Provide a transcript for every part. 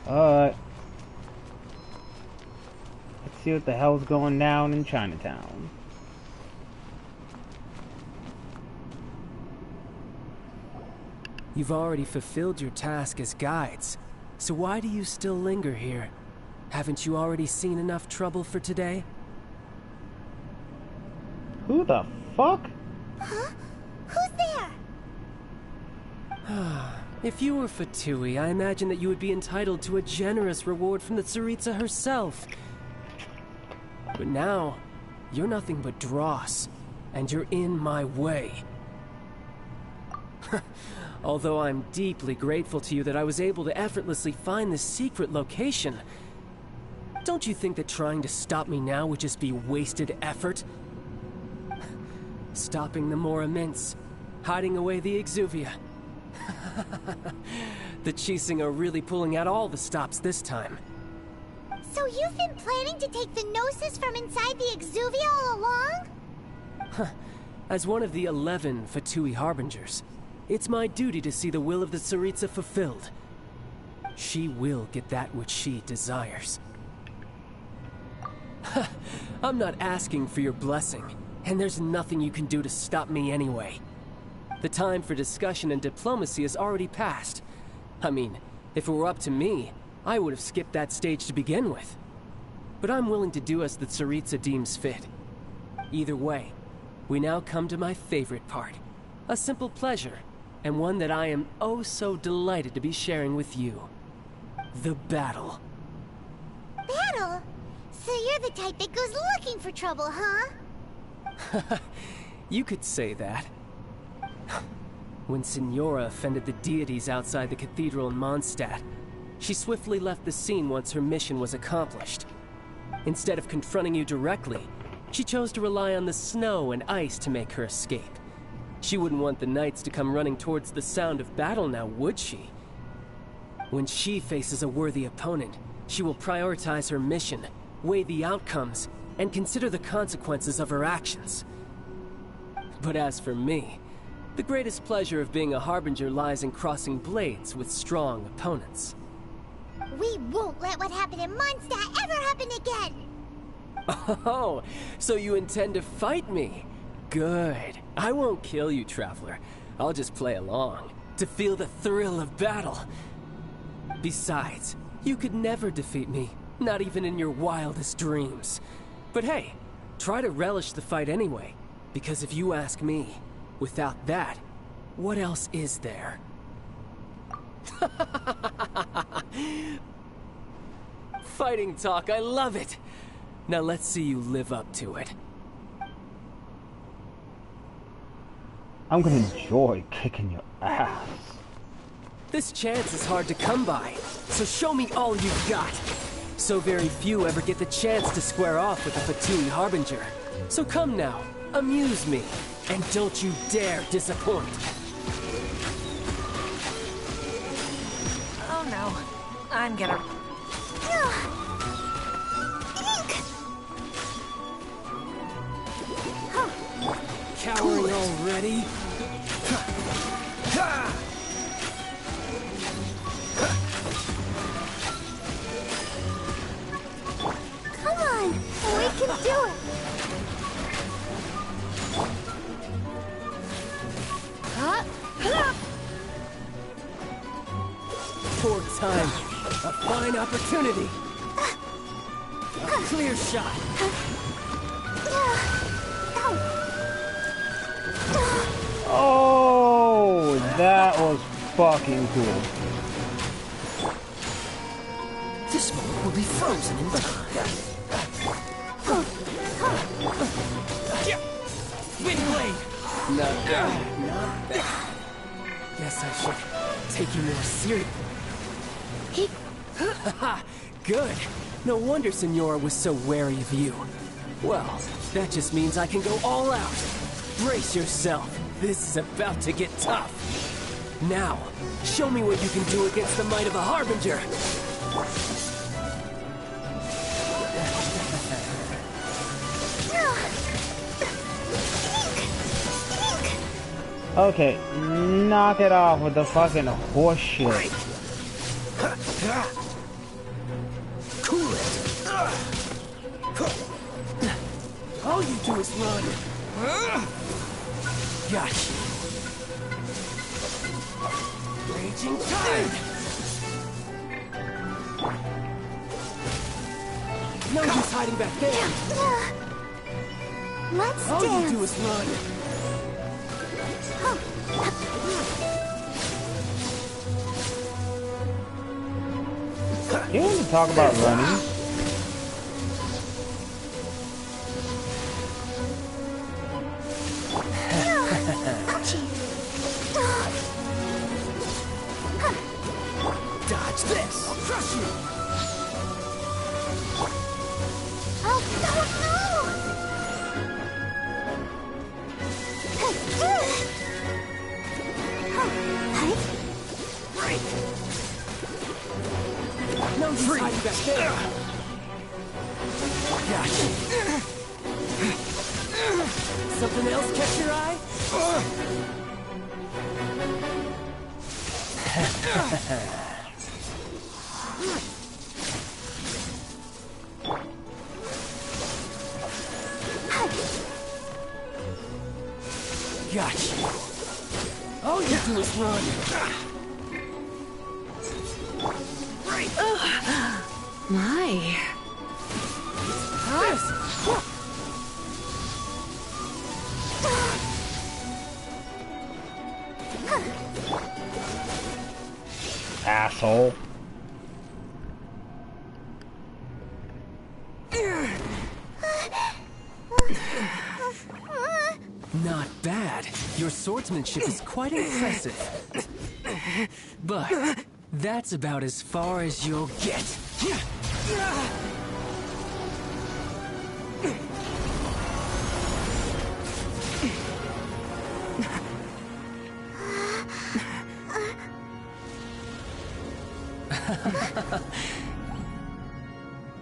Alright. Let's see what the hell's going down in Chinatown. You've already fulfilled your task as guides, so why do you still linger here? Haven't you already seen enough trouble for today? Who the fuck? Huh? Who's there? If you were Fatui, I imagine that you would be entitled to a generous reward from the Tsaritsa herself. But now, you're nothing but dross, and you're in my way. Although I'm deeply grateful to you that I was able to effortlessly find this secret location, don't you think that trying to stop me now would just be wasted effort? Stopping the more immense, hiding away the exuvia. The Chising are really pulling out all the stops this time. So you've been planning to take the Gnosis from inside the exuvia all along? As one of the 11 Fatui Harbingers, it's my duty to see the will of the Tsaritsa fulfilled. She will get that which she desires. I'm not asking for your blessing, and there's nothing you can do to stop me anyway. The time for discussion and diplomacy has already passed. I mean, if it were up to me, I would have skipped that stage to begin with. But I'm willing to do as the Tsaritsa deems fit. Either way, we now come to my favorite part. A simple pleasure, and one that I am oh so delighted to be sharing with you. The battle. Battle? So you're the type that goes looking for trouble, huh? You could say that. When Signora offended the deities outside the cathedral in Mondstadt, she swiftly left the scene once her mission was accomplished. Instead of confronting you directly, she chose to rely on the snow and ice to make her escape. She wouldn't want the knights to come running towards the sound of battle now, would she? When she faces a worthy opponent, she will prioritize her mission, weigh the outcomes, and consider the consequences of her actions. But as for me, the greatest pleasure of being a Harbinger lies in crossing blades with strong opponents. We won't let what happened in Mondstadt ever happen again! Oh, so you intend to fight me? Good. I won't kill you, Traveler. I'll just play along, to feel the thrill of battle. Besides, you could never defeat me, not even in your wildest dreams. But hey, try to relish the fight anyway, because if you ask me, without that, what else is there? Fighting talk, I love it! Now let's see you live up to it. I'm gonna enjoy kicking your ass. This chance is hard to come by, so show me all you've got. So very few ever get the chance to square off with a Fatui Harbinger. So come now, amuse me, and don't you dare disappoint. Oh no, I'm gonna... Cowering already? Come on, we can do it! Poor time. A fine opportunity. A clear shot. Oh, that was fucking cool. This moment will be frozen in time. Wind blade. Not bad. Not bad. Guess I should take you more seriously. Good. No wonder Signora was so wary of you. Well, that just means I can go all out. Brace yourself. This is about to get tough. Now, show me what you can do against the might of a Harbinger. Okay, knock it off with the fucking horse shit. Cool it. All you do is run. Gotcha. Raging tide. No use hiding back there. Let's All dance. you do is run. You want to talk about running? Dodge this. I'll crush you. Oh No use hiding back there. Gotcha. Something else catch your eye? Gotcha. All you do is run. My. Asshole. Not bad. Your swordsmanship is quite impressive. But that's about as far as you'll get.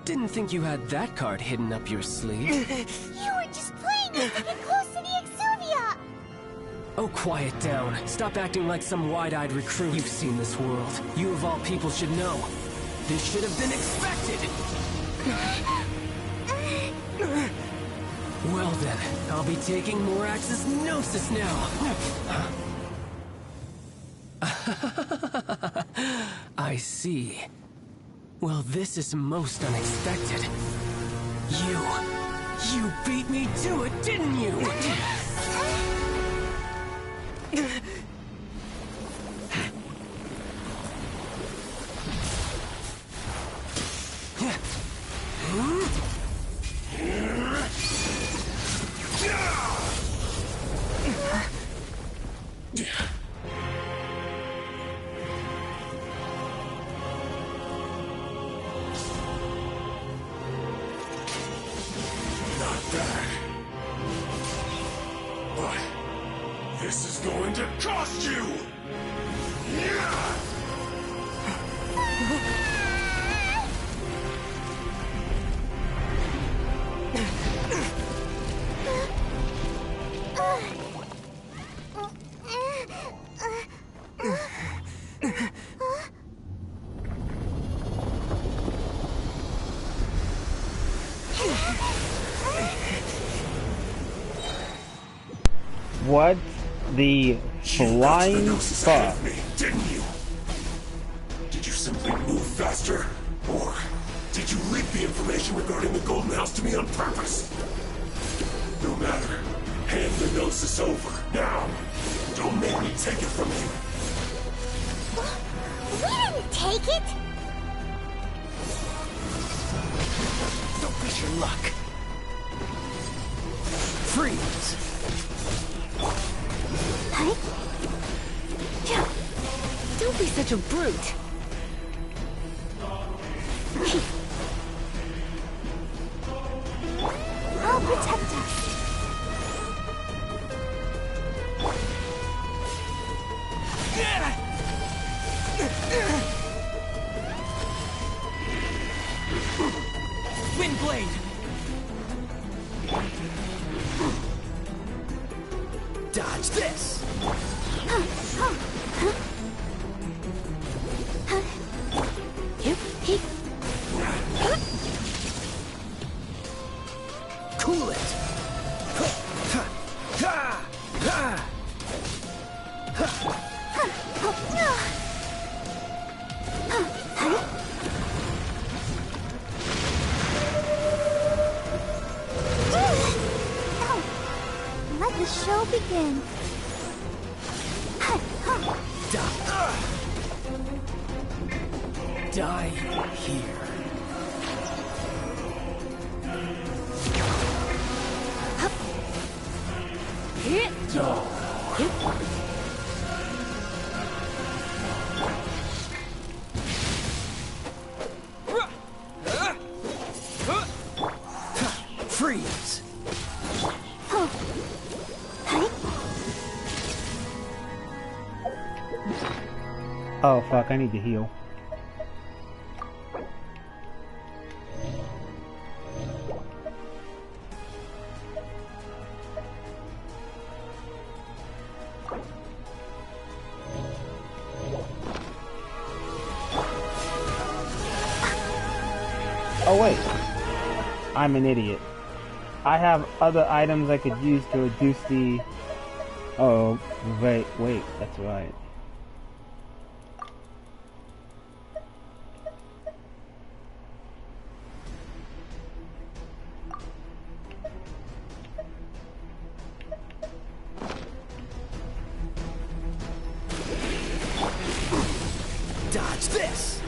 Didn't think you had that card hidden up your sleeve. You were just playing me to get close to the Exuvia! Oh, quiet down. Stop acting like some wide-eyed recruit. You've seen this world. You of all people should know. This should have been expected! Well then, I'll be taking Morax's Gnosis now! I see. Well, this is most unexpected. You beat me to it, didn't you? This is going to cost you! What the flying fuck? Me, didn't you? Did you simply move faster? Or did you leak the information regarding the Golden House to me on purpose? No matter. Hand the Gnosis over, now. Don't make me take it from you. We didn't take it! Don't push your luck. Freeze! Huh? Don't be such a brute. I'll protect us. Windblade! Dodge this! Cool it! Let the show begin. Die here. Freeze! Oh fuck, I need to heal. Oh wait, I'm an idiot. I have other items I could use to reduce the... Oh, wait, that's right. Dodge this!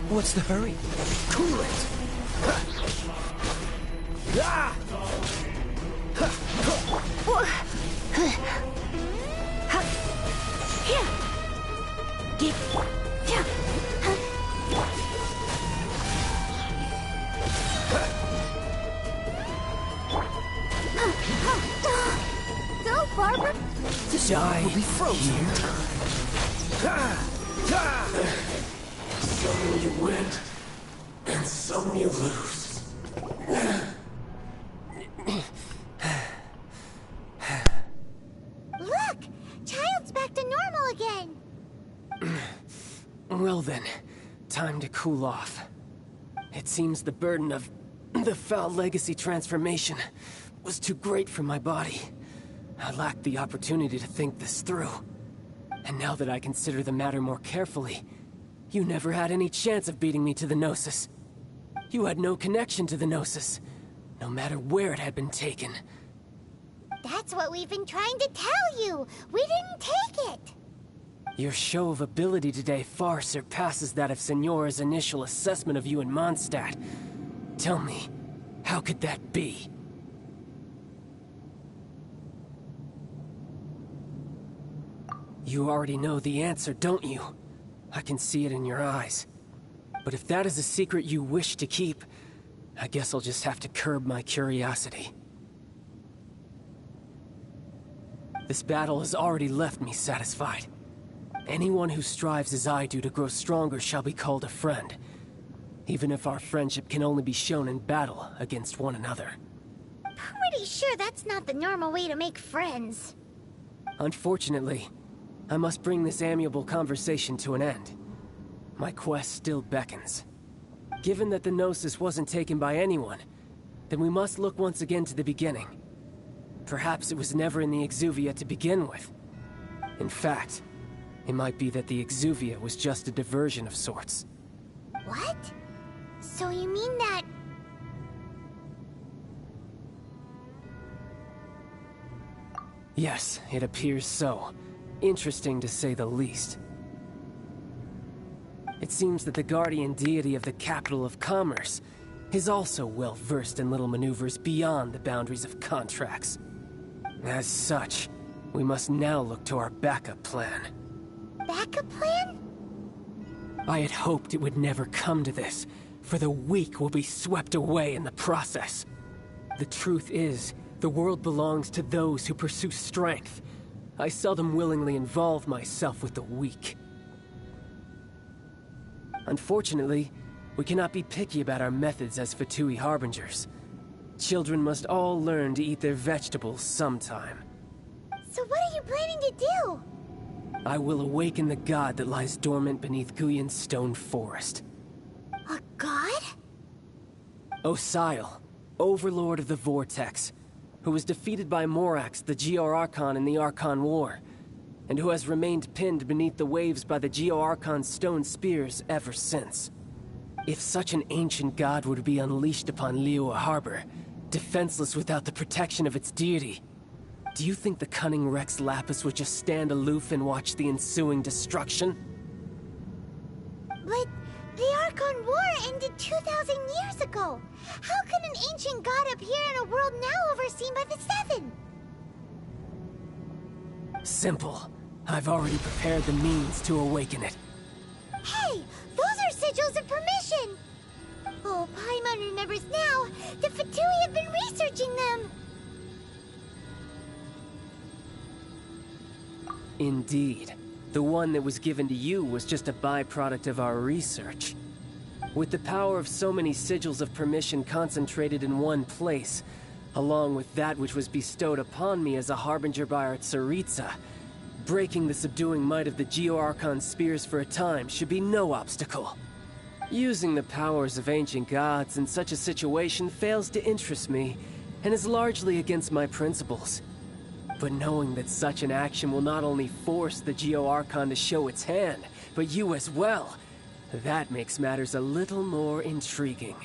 What's the hurry? Cool it! Ah! Go, Barbara! This die will be frozen. Some you win, and some you lose. Look! Child's back to normal again! Well then, time to cool off. It seems the burden of the foul legacy transformation was too great for my body. I lacked the opportunity to think this through. And now that I consider the matter more carefully, you never had any chance of beating me to the Gnosis. You had no connection to the Gnosis, no matter where it had been taken. That's what we've been trying to tell you! We didn't take it! Your show of ability today far surpasses that of Signora's initial assessment of you in Mondstadt. Tell me, how could that be? You already know the answer, don't you? I can see it in your eyes. But if that is a secret you wish to keep, I guess I'll just have to curb my curiosity. This battle has already left me satisfied. Anyone who strives as I do to grow stronger shall be called a friend, even if our friendship can only be shown in battle against one another. Pretty sure that's not the normal way to make friends. Unfortunately, I must bring this amiable conversation to an end. My quest still beckons. Given that the Gnosis wasn't taken by anyone, then we must look once again to the beginning. Perhaps it was never in the Exuvia to begin with. In fact, it might be that the Exuvia was just a diversion of sorts. What? So you mean that... Yes, it appears so. Interesting to say the least. It seems that the guardian deity of the capital of commerce is also well versed in little maneuvers beyond the boundaries of contracts. As such, we must now look to our backup plan. Backup plan? I had hoped it would never come to this, for the weak will be swept away in the process. The truth is, the world belongs to those who pursue strength. I seldom willingly involve myself with the weak. Unfortunately, we cannot be picky about our methods as Fatui Harbingers. Children must all learn to eat their vegetables sometime. So what are you planning to do? I will awaken the god that lies dormant beneath Guyon's stone forest. A god? Osile, Overlord of the Vortex, who was defeated by Morax, the Geo-Archon in the Archon War, and who has remained pinned beneath the waves by the Geo-Archon's stone spears ever since. If such an ancient god were to be unleashed upon Liyue Harbor, defenseless without the protection of its deity, do you think the cunning Rex Lapis would just stand aloof and watch the ensuing destruction? But the Archon War ended 2,000 years ago. How could an ancient god appear in a world now overseen by the Seven? Simple. I've already prepared the means to awaken it. Hey, those are sigils of permission! Oh, Paimon remembers now. The Fatui have been researching them. Indeed. The one that was given to you was just a byproduct of our research. With the power of so many sigils of permission concentrated in one place, along with that which was bestowed upon me as a harbinger by our Tsaritsa, breaking the subduing might of the Geo-Archon spears for a time should be no obstacle. Using the powers of ancient gods in such a situation fails to interest me, and is largely against my principles. But knowing that such an action will not only force the Geo-Archon to show its hand, but you as well, that makes matters a little more intriguing.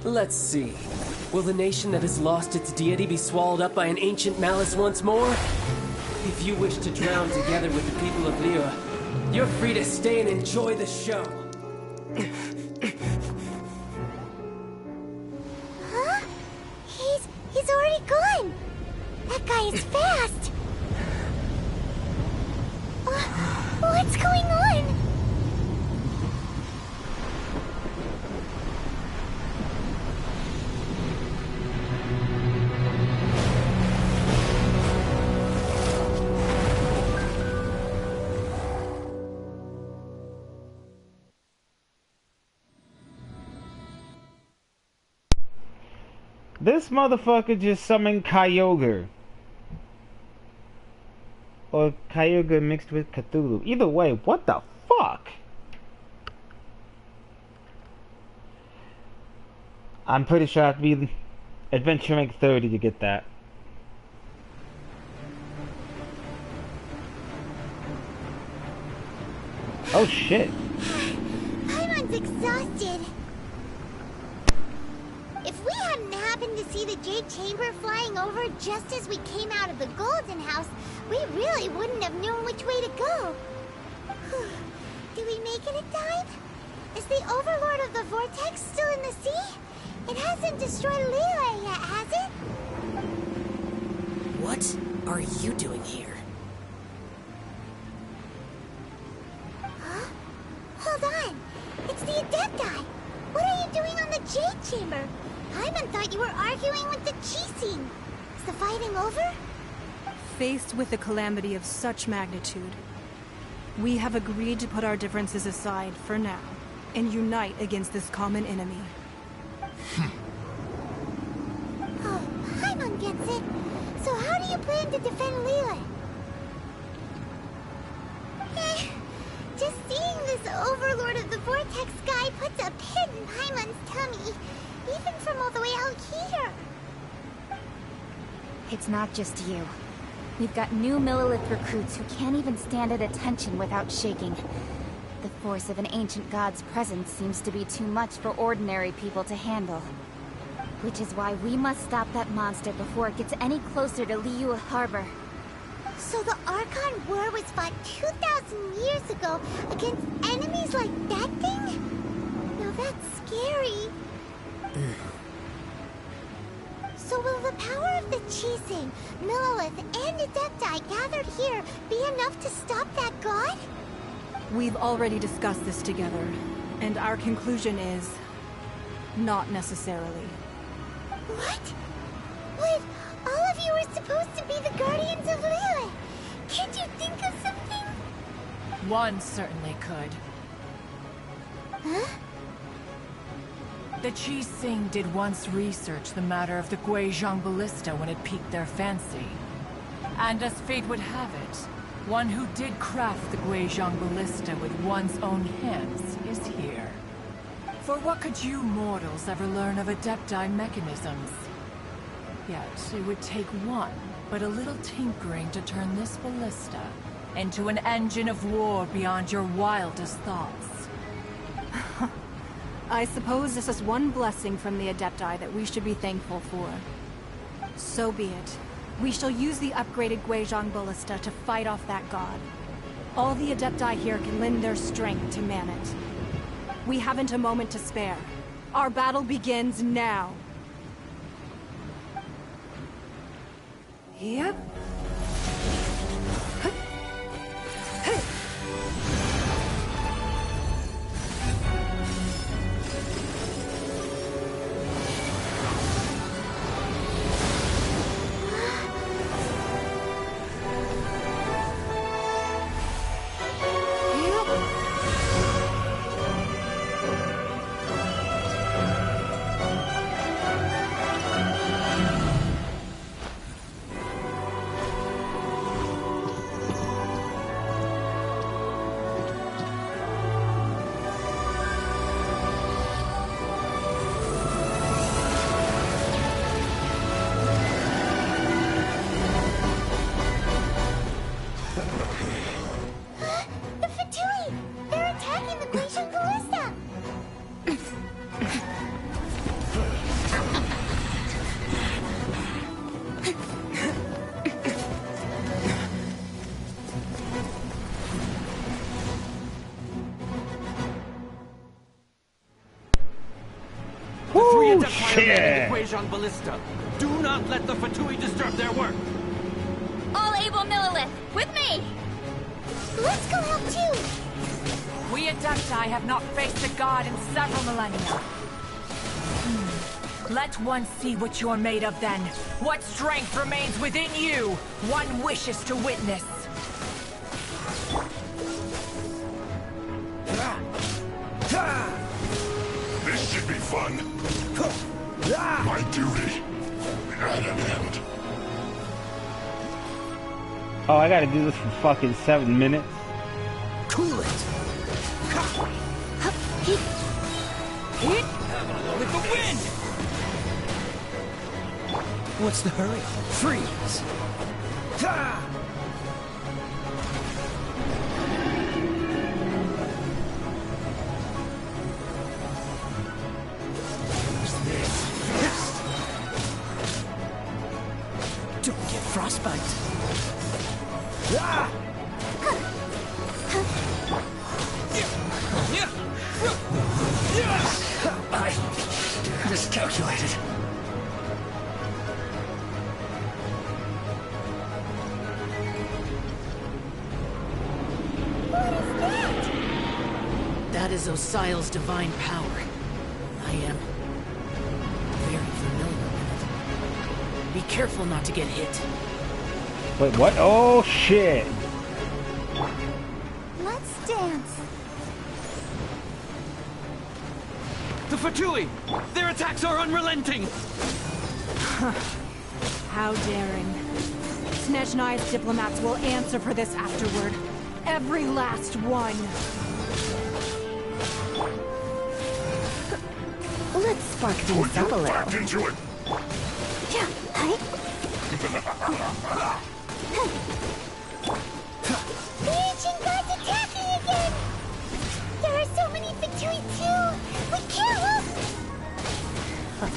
Let's see. Will the nation that has lost its deity be swallowed up by an ancient malice once more? If you wish to drown together with the people of Liyue, you're free to stay and enjoy the show. Huh? He's already gone. That guy is fast. What's going on? This motherfucker just summoned Kyogre. Or Kyogre mixed with Cthulhu. Either way, what the fuck? I'm pretty sure I have to be Adventure Rank 30 to get that. Oh shit. Paimon's exhausted. If we hadn't happened to see the Jade Chamber flying over just as we came out of the Golden House, we really wouldn't have known which way to go. Do we make it in time? Is the Overlord of the Vortex still in the sea? It hasn't destroyed Liyue yet, has it? What are you doing here? Huh? Hold on. It's the Adepti. What are you doing on the Jade Chamber? Paimon thought you were arguing with the Chising. Is the fighting over? Faced with a calamity of such magnitude, we have agreed to put our differences aside for now and unite against this common enemy. Oh, Paimon gets it. So how do you plan to defend Liyue? Just seeing this Overlord of the Vortex guy puts a pit in Paimon's tummy, even from all the way out here. It's not just you. We've got new Millilith recruits who can't even stand at attention without shaking. The force of an ancient god's presence seems to be too much for ordinary people to handle. Which is why we must stop that monster before it gets any closer to Liyue Harbor. So the Archon War was fought 2,000 years ago against enemies like that thing? Now that's scary. So will the power of the Chising, Millelith, and Adepti gathered here be enough to stop that god? We've already discussed this together, and our conclusion is... not necessarily. What? But all of you are supposed to be the guardians of Liyue. Can't you think of something? One certainly could. Huh? The Chising did once research the matter of the Guizhong Ballista when it piqued their fancy. And as fate would have it, one who did craft the Guizhong Ballista with one's own hands is here. For what could you mortals ever learn of Adepti mechanisms? Yet it would take one, but a little tinkering to turn this ballista into an engine of war beyond your wildest thoughts. I suppose this is one blessing from the Adepti that we should be thankful for. So be it. We shall use the upgraded Guizhong Ballista to fight off that god. All the Adepti here can lend their strength to man it. We haven't a moment to spare. Our battle begins now. Yep. The Guizhong Ballista. Do not let the Fatui disturb their work. All able Millelith, with me! Let's go help too! We Adepti have not faced a god in several millennia. Let one see what you're made of then. What strength remains within you, one wishes to witness. This should be fun. My duty at an end. Oh, I gotta do this for fucking 7 minutes? Cool it. With the wind. What's the hurry? Freeze. Don't get frostbite. I miscalculated. What is that? That is Osial's divine power. I am very familiar with it. Be careful not to get hit. Wait, what? Oh, shit! Let's dance. The Fatui! Their attacks are unrelenting! How daring. Snezhnai's diplomats will answer for this afterward. Every last one. Let's spark things up a little. Back into it. Yeah, right? The ancient god's attacking again! There are so many Fatui too! We can't look!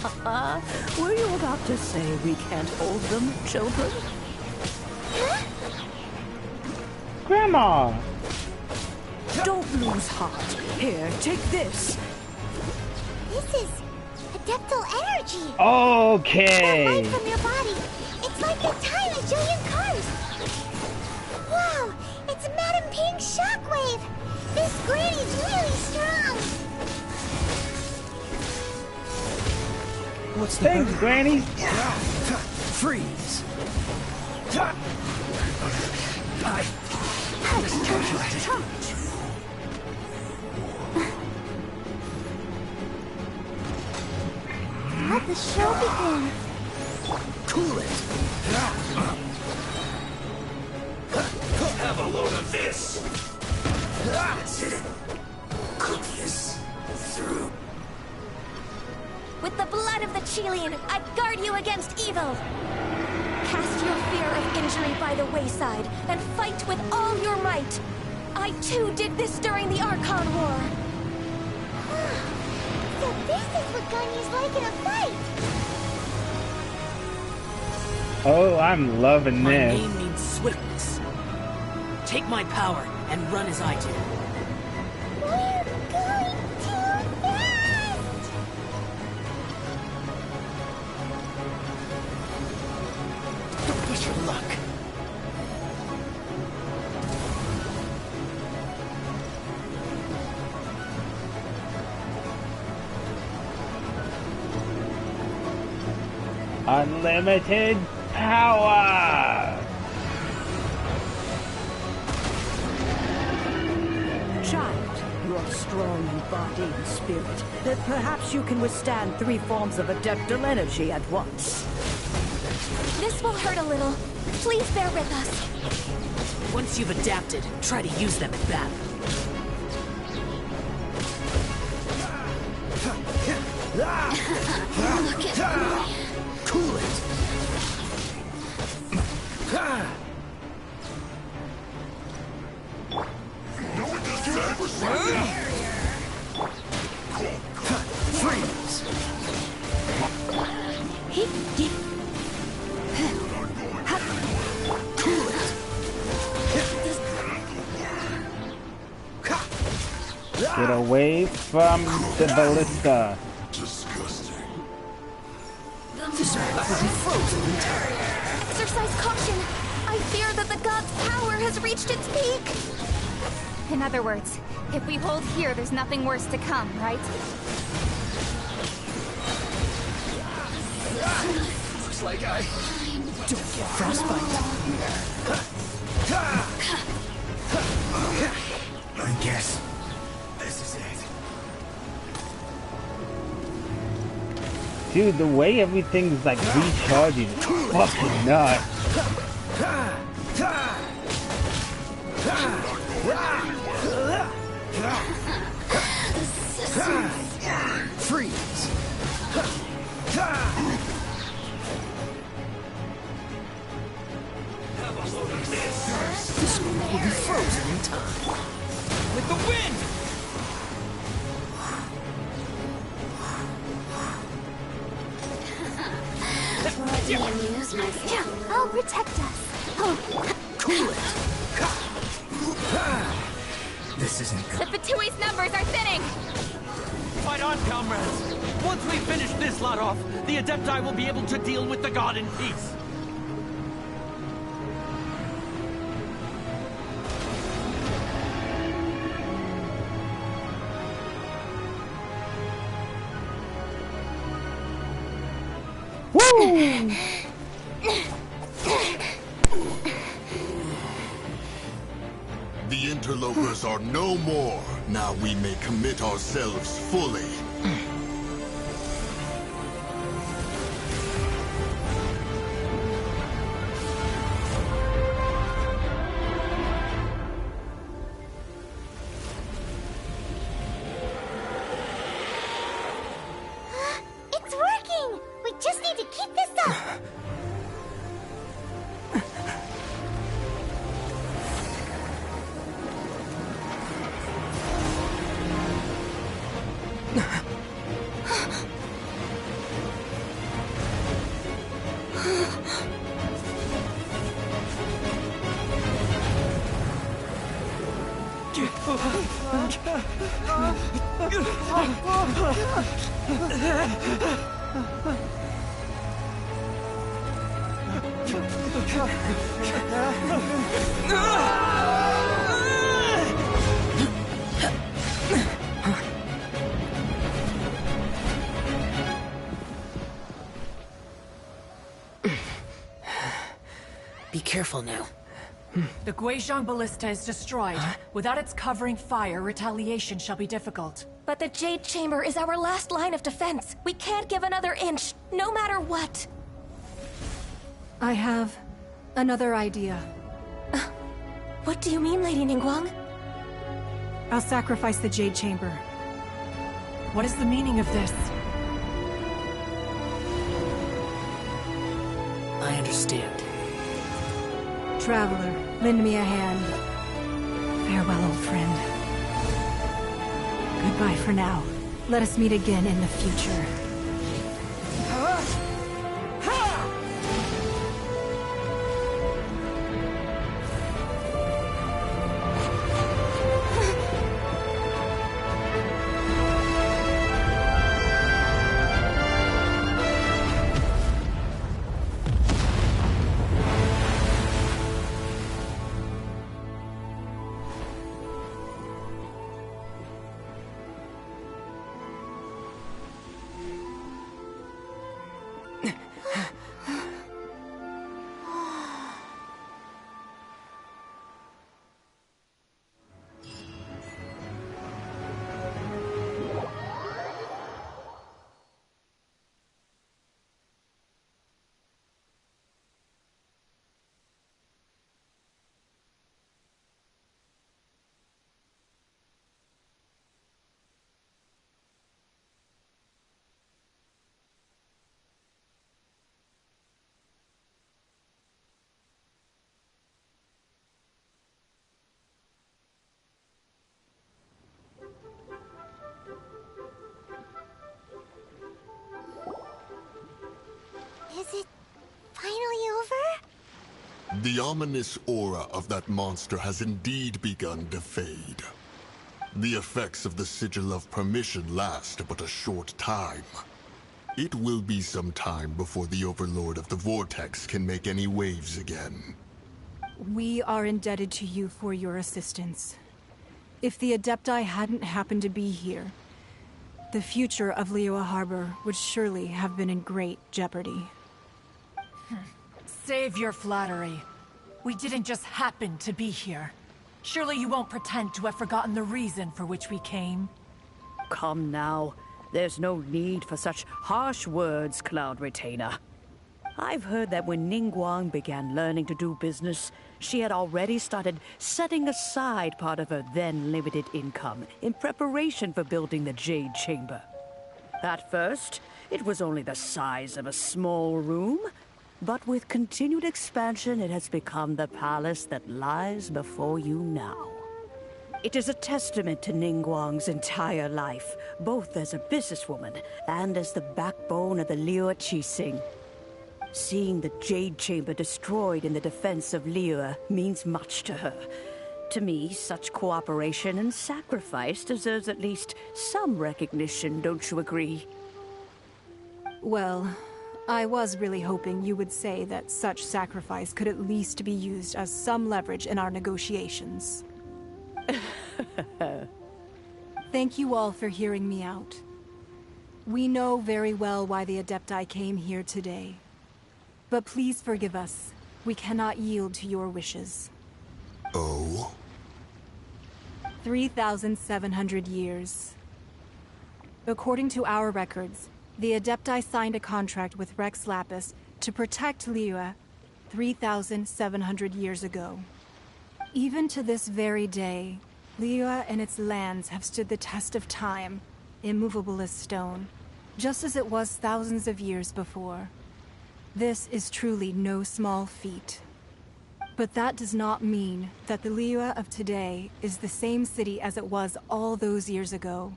Were you about to say we can't hold them, children? Grandma! Don't lose heart. Here, take this. This is adeptal energy. Okay. That light from your body. It's like your time a jillion cars. Wow, it's Madam Pink's shockwave. This granny's really strong. What's the Thanks, Granny. freeze? Let the show begin. Cool it. Have a load of this. That's it. Cook this through. With the blood of the Chilean, I guard you against evil. Cast your fear of injury by the wayside and fight with all your might. I too did this during the Archon War. So this is what Ganyu's like in a fight. Oh, I'm loving My this. name means swiftness. Take my power and run as I do. We're going too fast. Don't push your luck. Unlimited power! Child, you're strong in body and spirit. That perhaps you can withstand 3 forms of adeptal energy at once. This will hurt a little. Please bear with us. Once you've adapted, try to use them in battle. Look at me. Cool it. Freeze. Cool it. Get away from the ballista. Disgusting. This earth will be frozen in time. Exercise caution. I fear that the god's power has reached its peak. In other words, if we hold here, there's nothing worse to come, right? Looks like I don't get frostbite. I guess this is it. Dude, the way everything's like recharging is fucking nuts. Freeze. This one will be frozen in time. With the wind! I'll protect us. Cool it. This isn't good. The Fatui's numbers are thinning. Fight on, comrades! Once we finish this lot off, the Adepti will be able to deal with the god in peace. Woo! The interlopers are no more. Now we may commit ourselves fully. It's working. We just need to keep this up. Be careful now. The Guizhong Ballista is destroyed. Without its covering fire, retaliation shall be difficult. But the Jade Chamber is our last line of defense. We can't give another inch, no matter what. I have another idea. What do you mean, Lady Ningguang? I'll sacrifice the Jade Chamber. What is the meaning of this? I understand. Traveler, lend me a hand. Farewell, old friend. Goodbye for now. Let us meet again in the future. Is it finally over? The ominous aura of that monster has indeed begun to fade. The effects of the Sigil of Permission last but a short time. It will be some time before the Overlord of the Vortex can make any waves again. We are indebted to you for your assistance. If the Adepti hadn't happened to be here, the future of Liyue Harbor would surely have been in great jeopardy. Save your flattery. We didn't just happen to be here. Surely you won't pretend to have forgotten the reason for which we came. Come now. There's no need for such harsh words, Cloud Retainer. I've heard that when Ningguang began learning to do business, she had already started setting aside part of her then limited income in preparation for building the Jade Chamber. At first, it was only the size of a small room, but with continued expansion, it has become the palace that lies before you now. It is a testament to Ningguang's entire life, both as a businesswoman and as the backbone of the Liyue Qixing. Seeing the Jade Chamber destroyed in the defense of Liyue means much to her. To me, such cooperation and sacrifice deserves at least some recognition, don't you agree? Well, I was really hoping you would say that such sacrifice could at least be used as some leverage in our negotiations. Thank you all for hearing me out. We know very well why the Adepti came here today. But please forgive us. We cannot yield to your wishes. Oh? 3,700 years. According to our records, the Adepti signed a contract with Rex Lapis to protect Liyue 3,700 years ago. Even to this very day, Liyue and its lands have stood the test of time, immovable as stone, just as it was thousands of years before. This is truly no small feat. But that does not mean that the Liyue of today is the same city as it was all those years ago.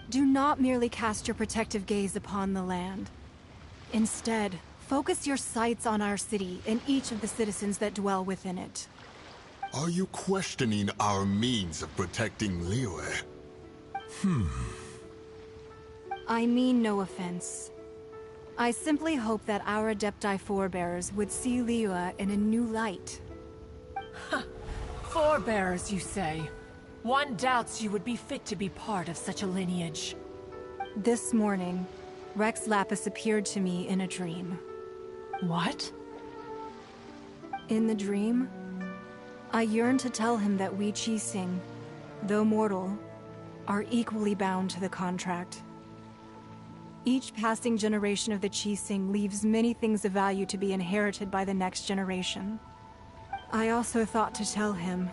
Do not merely cast your protective gaze upon the land. Instead, Focus your sights on our city and each of the citizens that dwell within it. Are you questioning our means of protecting Liyue? I mean no offense. I simply hope that our Adepti forebears would see Liyue in a new light. Forebears, you say? One doubts you would be fit to be part of such a lineage. This morning, Rex Lapis appeared to me in a dream. What? In the dream, I yearned to tell him that we Qixing, though mortal, are equally bound to the contract. Each passing generation of the Qixing leaves many things of value to be inherited by the next generation. I also thought to tell him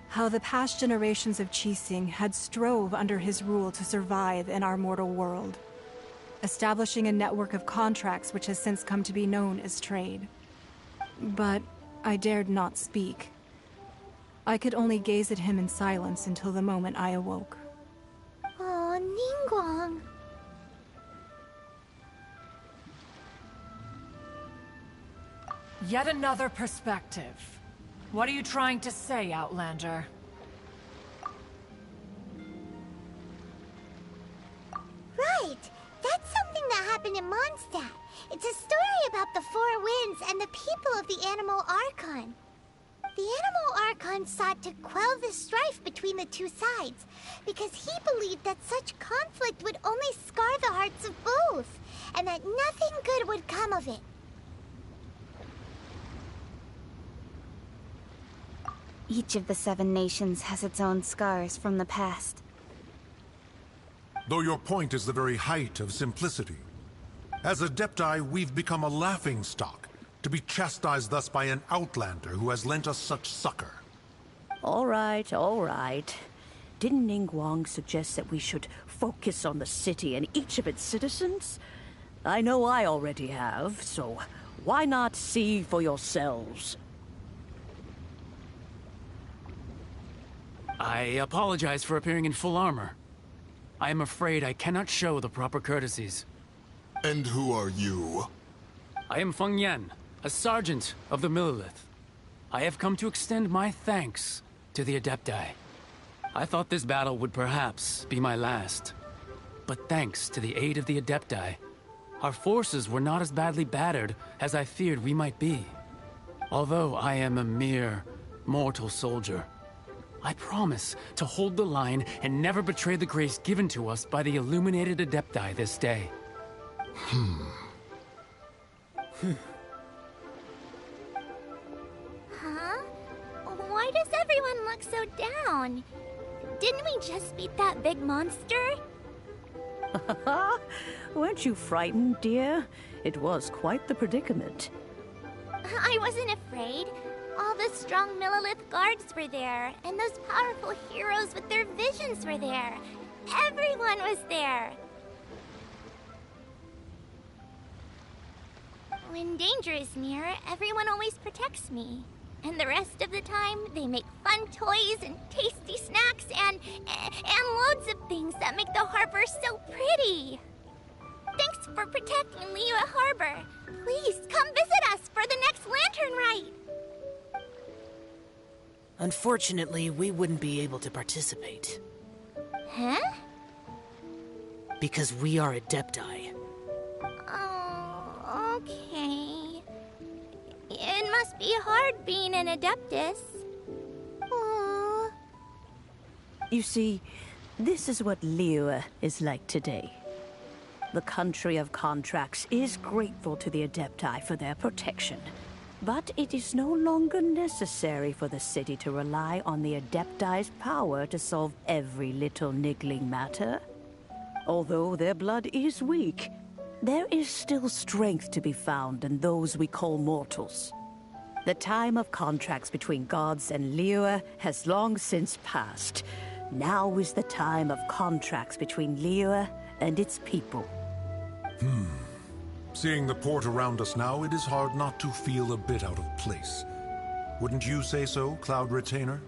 how the past generations of Qixing had strove under his rule to survive in our mortal world, establishing a network of contracts which has since come to be known as trade. But I dared not speak. I could only gaze at him in silence until the moment I awoke. Oh, Ningguang. Yet another perspective. What are you trying to say, Outlander? Right! That's something that happened in Mondstadt. It's a story about the Four Winds and the people of the Animal Archon. The Animal Archon sought to quell the strife between the two sides, because he believed that such conflict would only scar the hearts of both, and that nothing good would come of it. Each of the 7 nations has its own scars from the past. Though your point is the very height of simplicity. As Adepti, we've become a laughingstock, to be chastised thus by an outlander who has lent us such succor. All right, all right. Didn't Ningguang suggest that we should focus on the city and each of its citizens? I know I already have, so why not see for yourselves? I apologize for appearing in full armor. I am afraid I cannot show the proper courtesies. And who are you? I am Feng Yan, a sergeant of the Millelith. I have come to extend my thanks to the Adepti. I thought this battle would perhaps be my last. But thanks to the aid of the Adepti, our forces were not as badly battered as I feared we might be. Although I am a mere mortal soldier, I promise to hold the line and never betray the grace given to us by the illuminated Adepti this day. Huh? Why does everyone look so down? Didn't we just beat that big monster? Weren't you frightened, dear? It was quite the predicament. I wasn't afraid. All the strong Millelith guards were there, and those powerful heroes with their visions were there. Everyone was there. When danger is near, everyone always protects me. And the rest of the time, they make fun toys and tasty snacks and loads of things that make the harbor so pretty. Thanks for protecting Liyue Harbor. Please come visit us for the next lantern rite. Unfortunately, we wouldn't be able to participate. Huh? Because we are Adepti. Oh, okay. It must be hard being an Adeptus. Aww. You see, this is what Liyue is like today. The country of contracts is grateful to the Adepti for their protection. But it is no longer necessary for the city to rely on the Adepti's power to solve every little niggling matter. Although their blood is weak, there is still strength to be found in those we call mortals. The time of contracts between gods and Liyue has long since passed. Now is the time of contracts between Liyue and its people. Seeing the port around us now, it is hard not to feel a bit out of place. Wouldn't you say so, Cloud Retainer?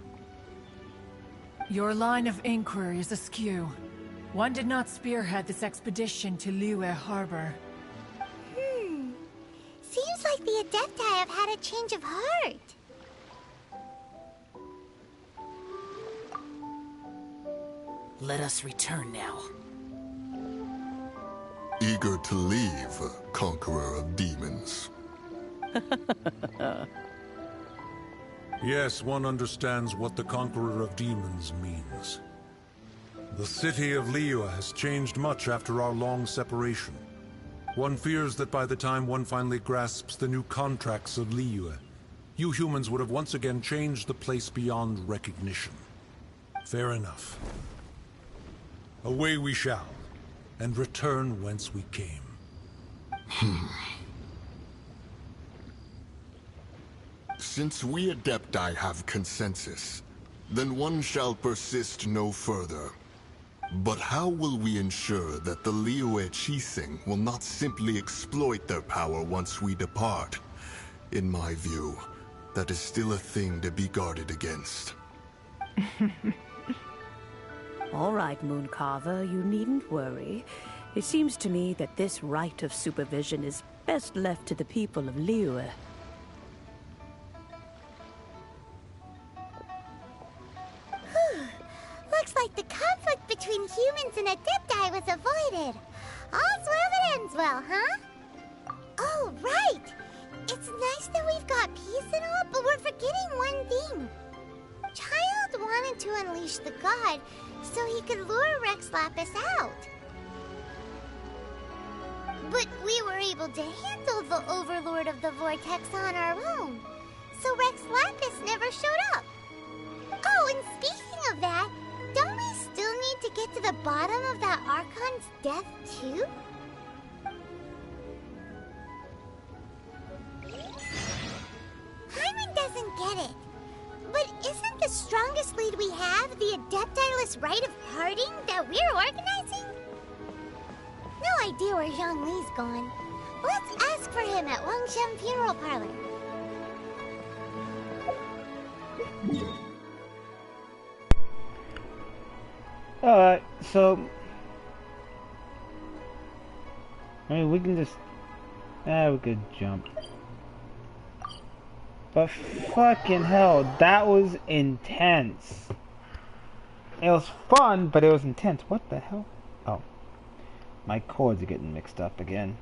Your line of inquiry is askew. One did not spearhead this expedition to Liyue Harbor. the Adepti have had a change of heart. Let us return now. Eager to leave, conqueror of demons. Yes, one understands what the conqueror of demons means. The city of Liyue has changed much after our long separation. One fears that by the time one finally grasps the new contracts of Liyue, you humans would have once again changed the place beyond recognition. Fair enough. Away we shall, and return whence we came. Since we Adepti have consensus, then one shall persist no further. But how will we ensure that the Liyue Qixing will not simply exploit their power once we depart? In my view, that is still a thing to be guarded against. All right, Mooncarver, you needn't worry. It seems to me that this right of supervision is best left to the people of Liyue. Looks like the conflict between humans and Adepti was avoided. All's well that ends well, huh? Oh, right! It's nice that we've got peace and all, but we're forgetting one thing. Child wanted to unleash the god so he could lure Rex Lapis out. But we were able to handle the Overlord of the Vortex on our own, so Rex Lapis never showed up. Oh, and speaking of that, don't we still need to get to the bottom of that Archon's death, too? Hyman doesn't get it. But isn't the strongest lead we have the Adepti-less rite of parting that we're organizing? No idea where Zhongli's gone. Let's ask for him at Wangshan Funeral Parlor. Alright, so... I mean, we can just... we could jump. But fucking hell, that was intense. It was fun, but it was intense. What the hell? Oh. My chords are getting mixed up again.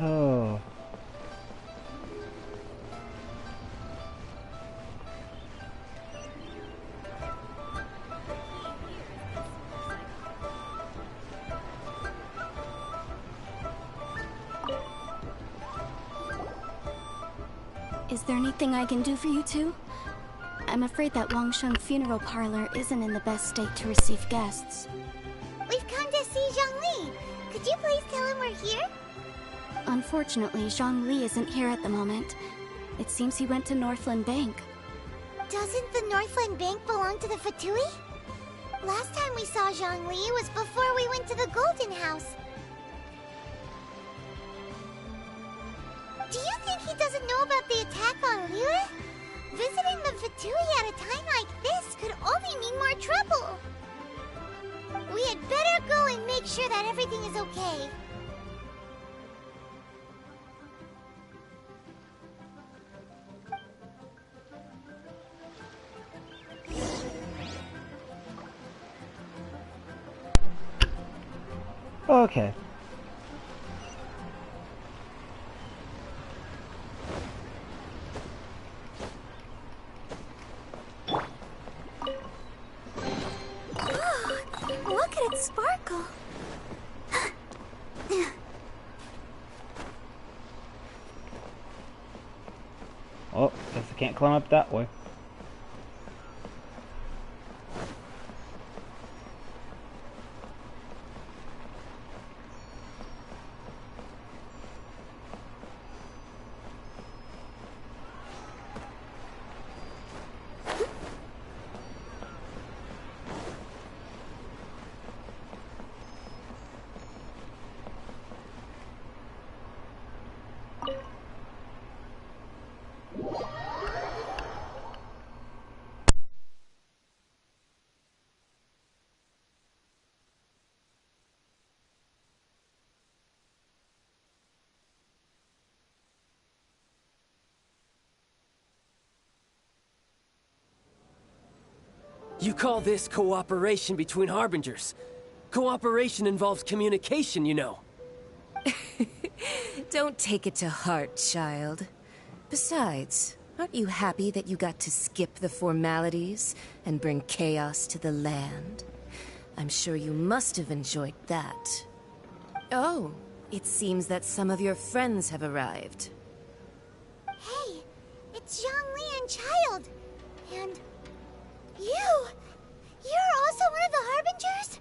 Oh. Is there anything I can do for you two? I'm afraid that Wangshan Funeral Parlor isn't in the best state to receive guests. We've come to see Zhongli. Could you please tell him we're here? Unfortunately, Zhongli isn't here at the moment. It seems he went to Northland Bank. Doesn't the Northland Bank belong to the Fatui? Last time we saw Zhongli was before we went to the Golden House. Do you think he doesn't know about the attack on Liyue? Visiting the Fatui at a time like this could only mean more trouble. We had better go and make sure that everything is okay. Okay. I can't climb up that way. You call this cooperation between Harbingers? Cooperation involves communication, you know. Don't take it to heart, child. Besides, aren't you happy that you got to skip the formalities and bring chaos to the land? I'm sure you must have enjoyed that. Oh, it seems that some of your friends have arrived. Hey, it's Zhongli and Child. And you're also one of the Harbingers?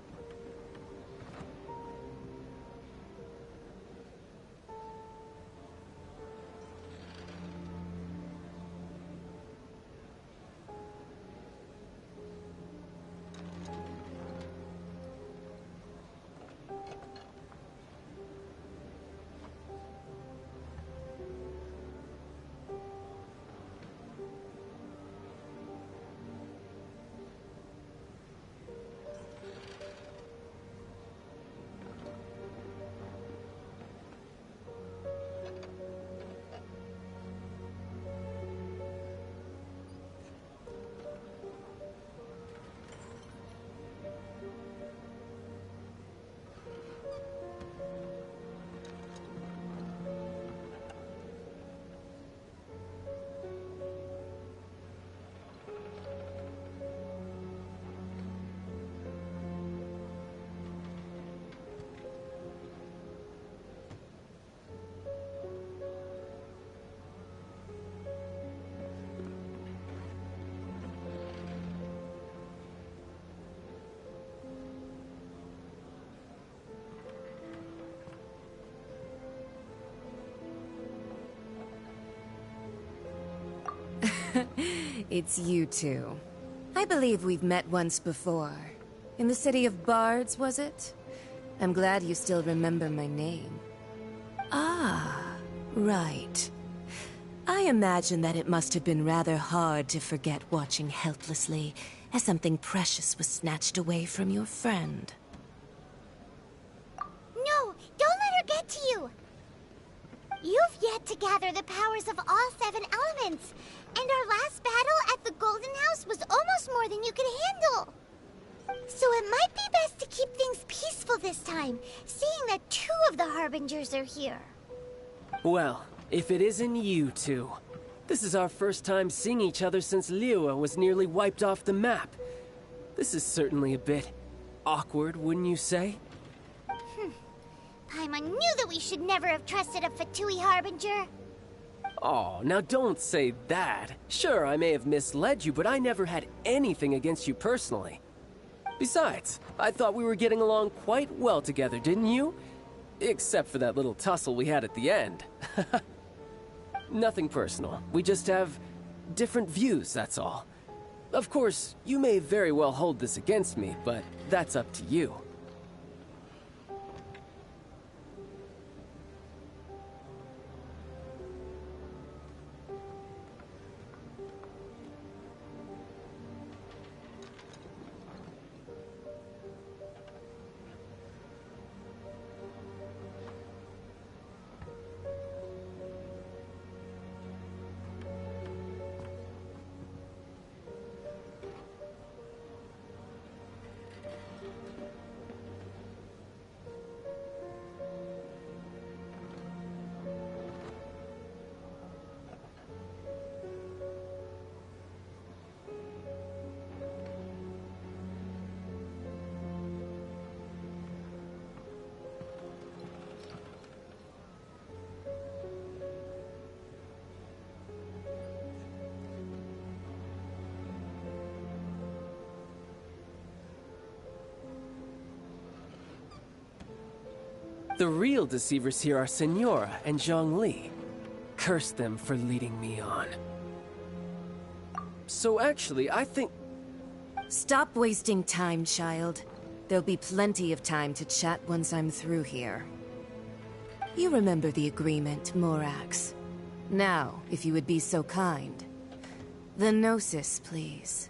It's you two. I believe we've met once before. In the city of Bards, was it? I'm glad you still remember my name. Ah, right. I imagine that it must have been rather hard to forget watching helplessly as something precious was snatched away from your friend. No, don't let her get to you! You've yet to gather the powers of all 7 elements, and our last battle at the Golden House was almost more than you could handle. So it might be best to keep things peaceful this time, seeing that 2 of the Harbingers are here. Well, if it isn't you two. This is our first time seeing each other since Liyue was nearly wiped off the map. This is certainly a bit awkward, wouldn't you say? Paimon knew that we should never have trusted a Fatui Harbinger. Oh, now don't say that. Sure, I may have misled you, but I never had anything against you personally. Besides, I thought we were getting along quite well together, didn't you? Except for that little tussle we had at the end. Nothing personal. We just have different views, that's all. Of course, you may very well hold this against me, but that's up to you. The real deceivers here are Senora and Zhongli. Curse them for leading me on. So actually, I think... Stop wasting time, child. There'll be plenty of time to chat once I'm through here. You remember the agreement, Morax. Now, if you would be so kind. The Gnosis, please.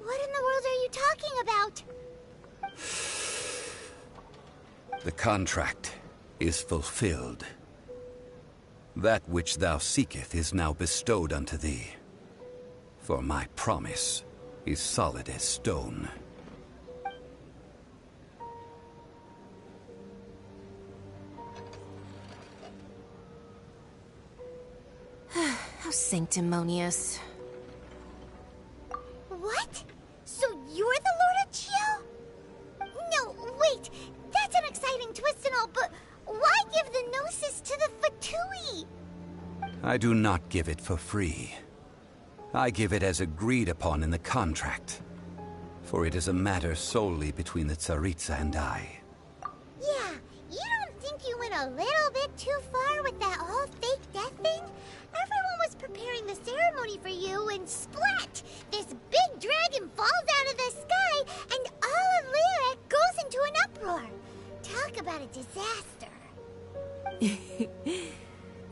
What in the world are you talking about? The contract is fulfilled. That which thou seeketh is now bestowed unto thee. For my promise is solid as stone. How sanctimonious. What? So you're the Lord of Chio? No, wait. That's an exciting twist and all, but why give the Gnosis to the Fatui? I do not give it for free. I give it as agreed upon in the contract. For it is a matter solely between the Tsaritsa and I. Yeah, you don't think you went a little bit too far with that whole fake death thing? Everyone was preparing the ceremony for you, and splat! This big dragon falls out of the sky, and all of Lyra goes into an uproar. Talk about a disaster.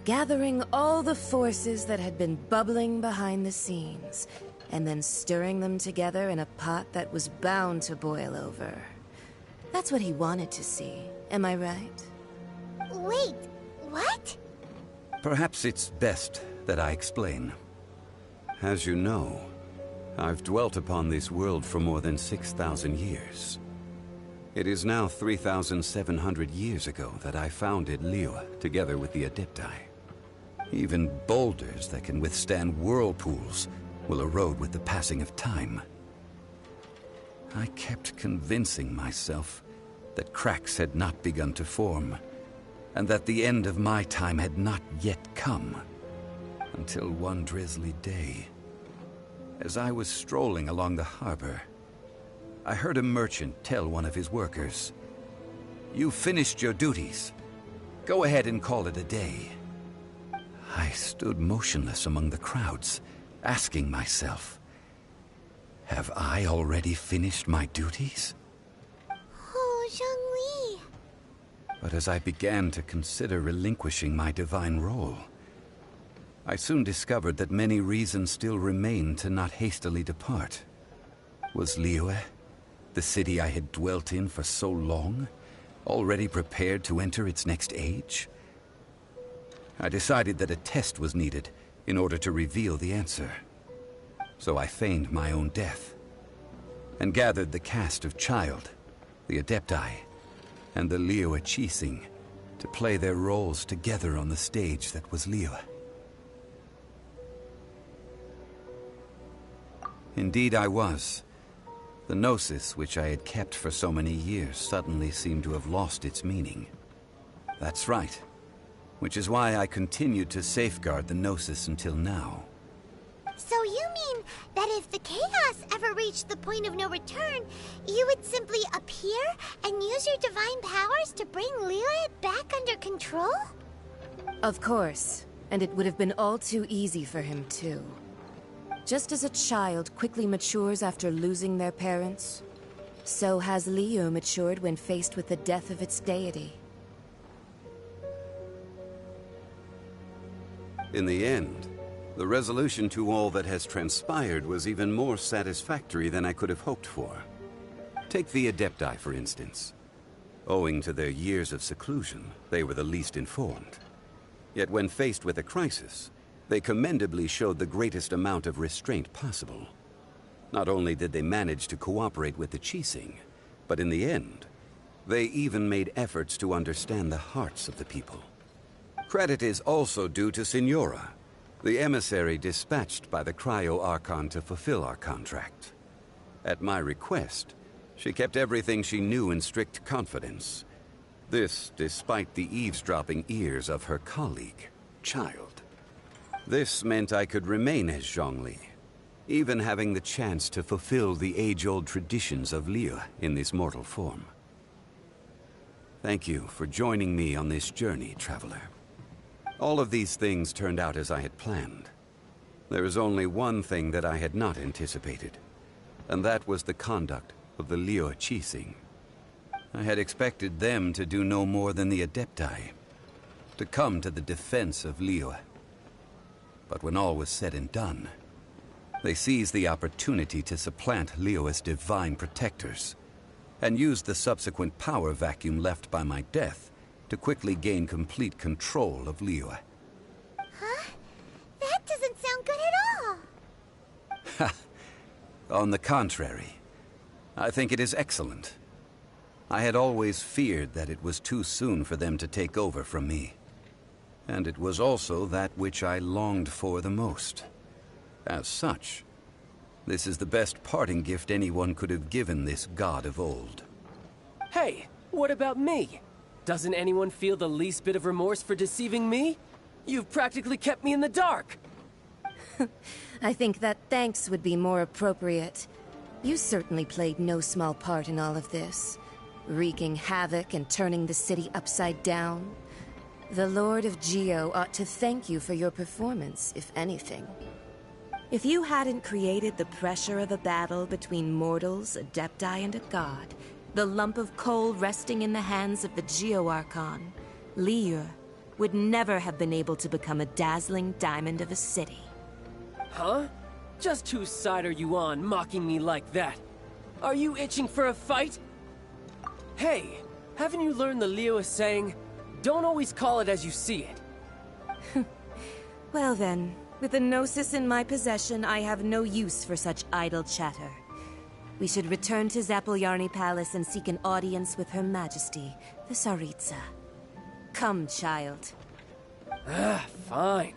Gathering all the forces that had been bubbling behind the scenes, and then stirring them together in a pot that was bound to boil over. That's what he wanted to see, am I right? Wait, what? Perhaps it's best that I explain. As you know, I've dwelt upon this world for more than 6,000 years. It is now 3,700 years ago that I founded Liyue together with the Adepti. Even boulders that can withstand whirlpools will erode with the passing of time. I kept convincing myself that cracks had not begun to form, and that the end of my time had not yet come. Until one drizzly day, as I was strolling along the harbor, I heard a merchant tell one of his workers, "You've finished your duties. Go ahead and call it a day." I stood motionless among the crowds, asking myself, have I already finished my duties? Oh, Zhongli. But as I began to consider relinquishing my divine role, I soon discovered that many reasons still remained to not hastily depart. Was Liyue, the city I had dwelt in for so long, already prepared to enter its next age? I decided that a test was needed in order to reveal the answer. So I feigned my own death, and gathered the cast of Child, the Adepti, and the Liyue Qixing to play their roles together on the stage that was Liyue. Indeed I was. The Gnosis, which I had kept for so many years, suddenly seemed to have lost its meaning. That's right. Which is why I continued to safeguard the Gnosis until now. So you mean that if the chaos ever reached the point of no return, you would simply appear and use your divine powers to bring Liyue back under control? Of course, and it would have been all too easy for him too. Just as a child quickly matures after losing their parents, so has Liyue matured when faced with the death of its deity. In the end, the resolution to all that has transpired was even more satisfactory than I could have hoped for. Take the Adepti, for instance. Owing to their years of seclusion, they were the least informed. Yet when faced with a crisis, they commendably showed the greatest amount of restraint possible. Not only did they manage to cooperate with the Qixing, but in the end, they even made efforts to understand the hearts of the people. Credit is also due to Senora, the emissary dispatched by the Cryo-Archon to fulfill our contract. At my request, she kept everything she knew in strict confidence, This despite the eavesdropping ears of her colleague, Child. This meant I could remain as Zhongli, even having the chance to fulfill the age-old traditions of Liyue in this mortal form. Thank you for joining me on this journey, traveler. All of these things turned out as I had planned. There is only one thing that I had not anticipated, and that was the conduct of the Liyue Qixing. I had expected them to do no more than the Adepti, to come to the defense of Liyue. But when all was said and done, they seized the opportunity to supplant Liyue's divine protectors, and used the subsequent power vacuum left by my death to quickly gain complete control of Liyue. Huh? That doesn't sound good at all! On the contrary, I think it is excellent. I had always feared that it was too soon for them to take over from me. And it was also that which I longed for the most. As such, this is the best parting gift anyone could have given this god of old. Hey, what about me? Doesn't anyone feel the least bit of remorse for deceiving me? You've practically kept me in the dark. I think that thanks would be more appropriate. You certainly played no small part in all of this, wreaking havoc and turning the city upside down. The Lord of Geo ought to thank you for your performance, if anything. If you hadn't created the pressure of a battle between mortals, Adepti, and a god, the lump of coal resting in the hands of the Geo-Archon, Liyue would never have been able to become a dazzling diamond of a city. Huh? Just whose side are you on, mocking me like that? Are you itching for a fight? Hey, haven't you learned the Liyue saying, don't always call it as you see it? Well then, with the Gnosis in my possession, I have no use for such idle chatter. We should return to Zapoljarny Palace and seek an audience with Her Majesty, the Tsaritsa. Come, child. Fine.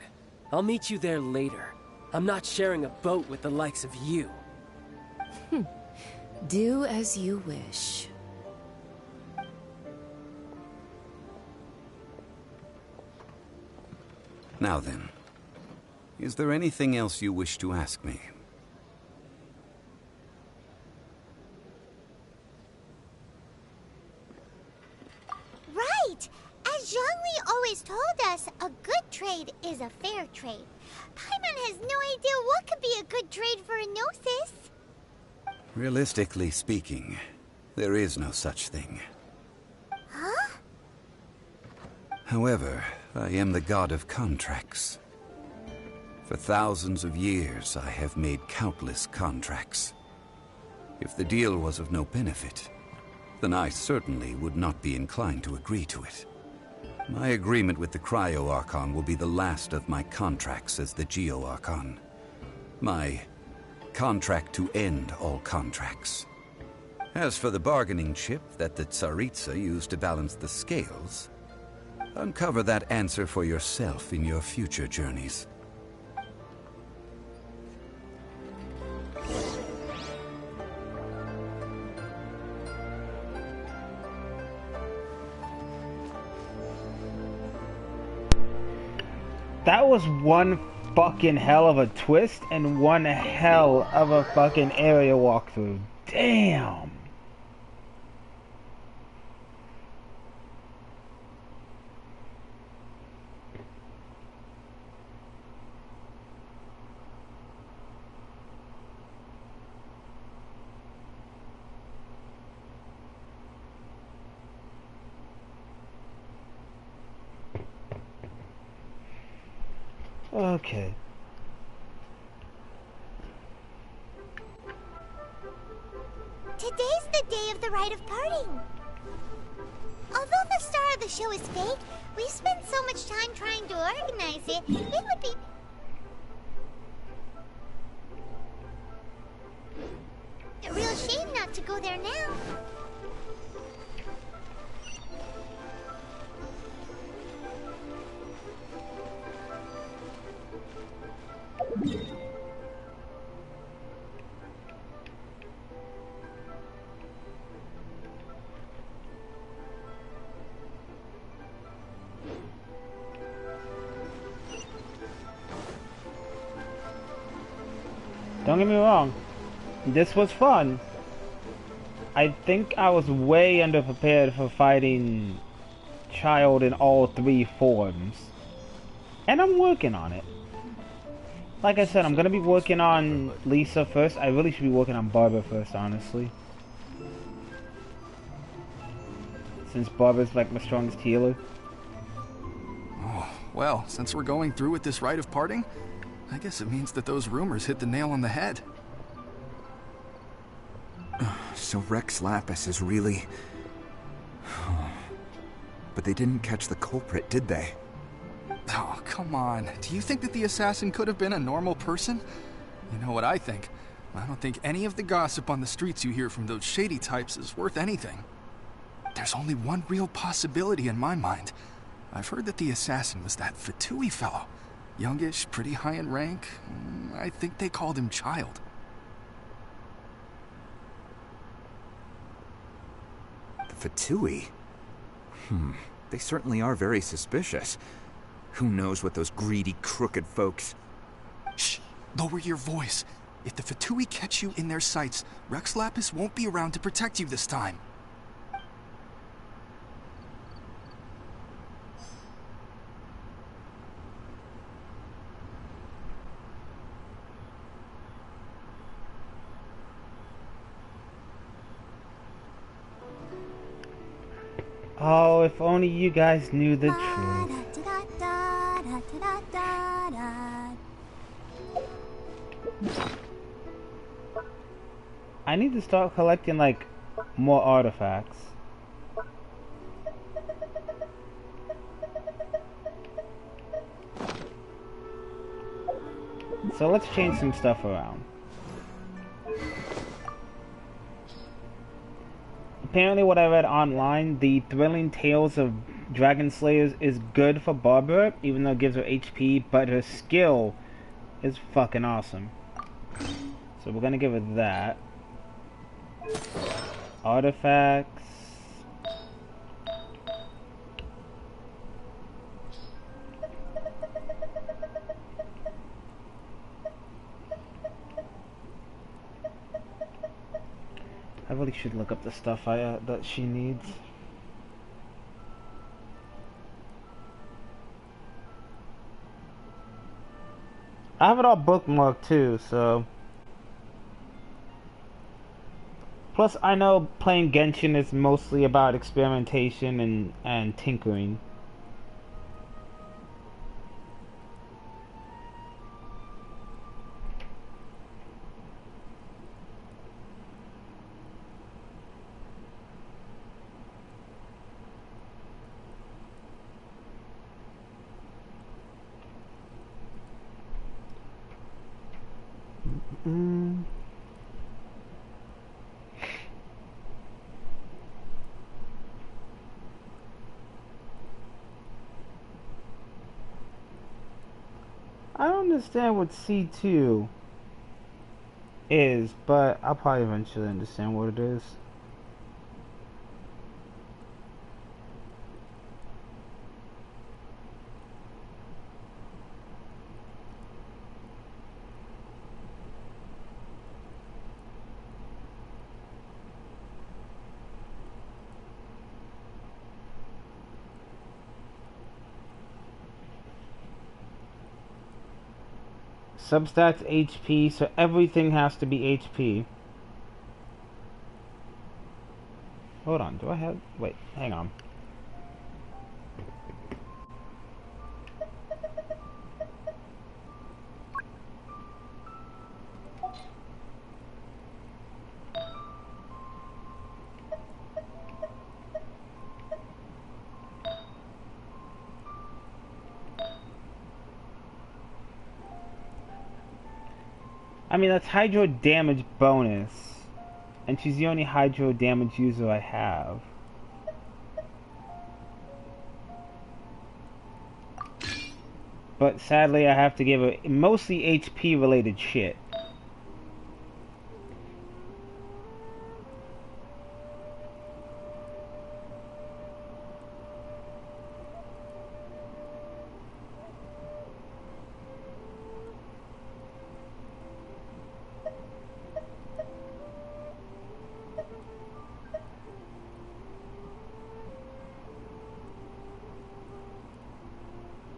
I'll meet you there later. I'm not sharing a boat with the likes of you. Do as you wish. Now then, is there anything else you wish to ask me? Right! As Zhongli always told us, a good trade is a fair trade. Paimon has no idea what could be a good trade for a Gnosis. Realistically speaking, there is no such thing. Huh? However, I am the god of contracts. For thousands of years, I have made countless contracts. If the deal was of no benefit, then I certainly would not be inclined to agree to it. My agreement with the Cryo-Archon will be the last of my contracts as the Geo-Archon. My contract to end all contracts. As for the bargaining chip that the Tsaritsa used to balance the scales, uncover that answer for yourself in your future journeys. That was one fucking hell of a twist and one hell of a fucking area walkthrough. Damn. Okay. Today's the day of the rite of parting. Although the star of the show is fake, we spent so much time trying to organize it, it would be... a real shame not to go there now. Don't get me wrong. This was fun. I think I was way underprepared for fighting Child in all 3 forms. And I'm working on it. Like I said, I'm gonna be working on Lisa first. I really should be working on Barbara first, honestly. Since Barbara's like my strongest healer. Oh, well, since we're going through with this rite of parting, I guess it means that those rumors hit the nail on the head. So Rex Lapis is really... But they didn't catch the culprit, did they? Oh, come on. Do you think that the assassin could have been a normal person? You know what I think. I don't think any of the gossip on the streets you hear from those shady types is worth anything. There's only one real possibility in my mind. I've heard that the assassin was that Fatui fellow. Youngish, pretty high in rank. I think they called him Child. The Fatui? They certainly are very suspicious. Who knows what those greedy, crooked folks... Shh! Lower your voice. If the Fatui catch you in their sights, Rex Lapis won't be around to protect you this time. Oh, if only you guys knew the truth. I need to start collecting, like, more artifacts. So let's change some stuff around. Apparently what I read online, the Thrilling Tales of Dragon Slayers is good for Barbara, even though it gives her HP, but her skill is fucking awesome. So we're gonna give her that. Artifacts. I really should look up the stuff that she needs. I have it all bookmarked too, so... Plus, I know playing Genshin is mostly about experimentation and tinkering. I don't understand what C2 is, but I'll probably eventually understand what it is. Substats HP, so everything has to be HP. Hold on, do I have... Wait, hang on. I mean, that's hydro damage bonus. And she's the only hydro damage user I have. But sadly, I have to give her mostly HP related shit.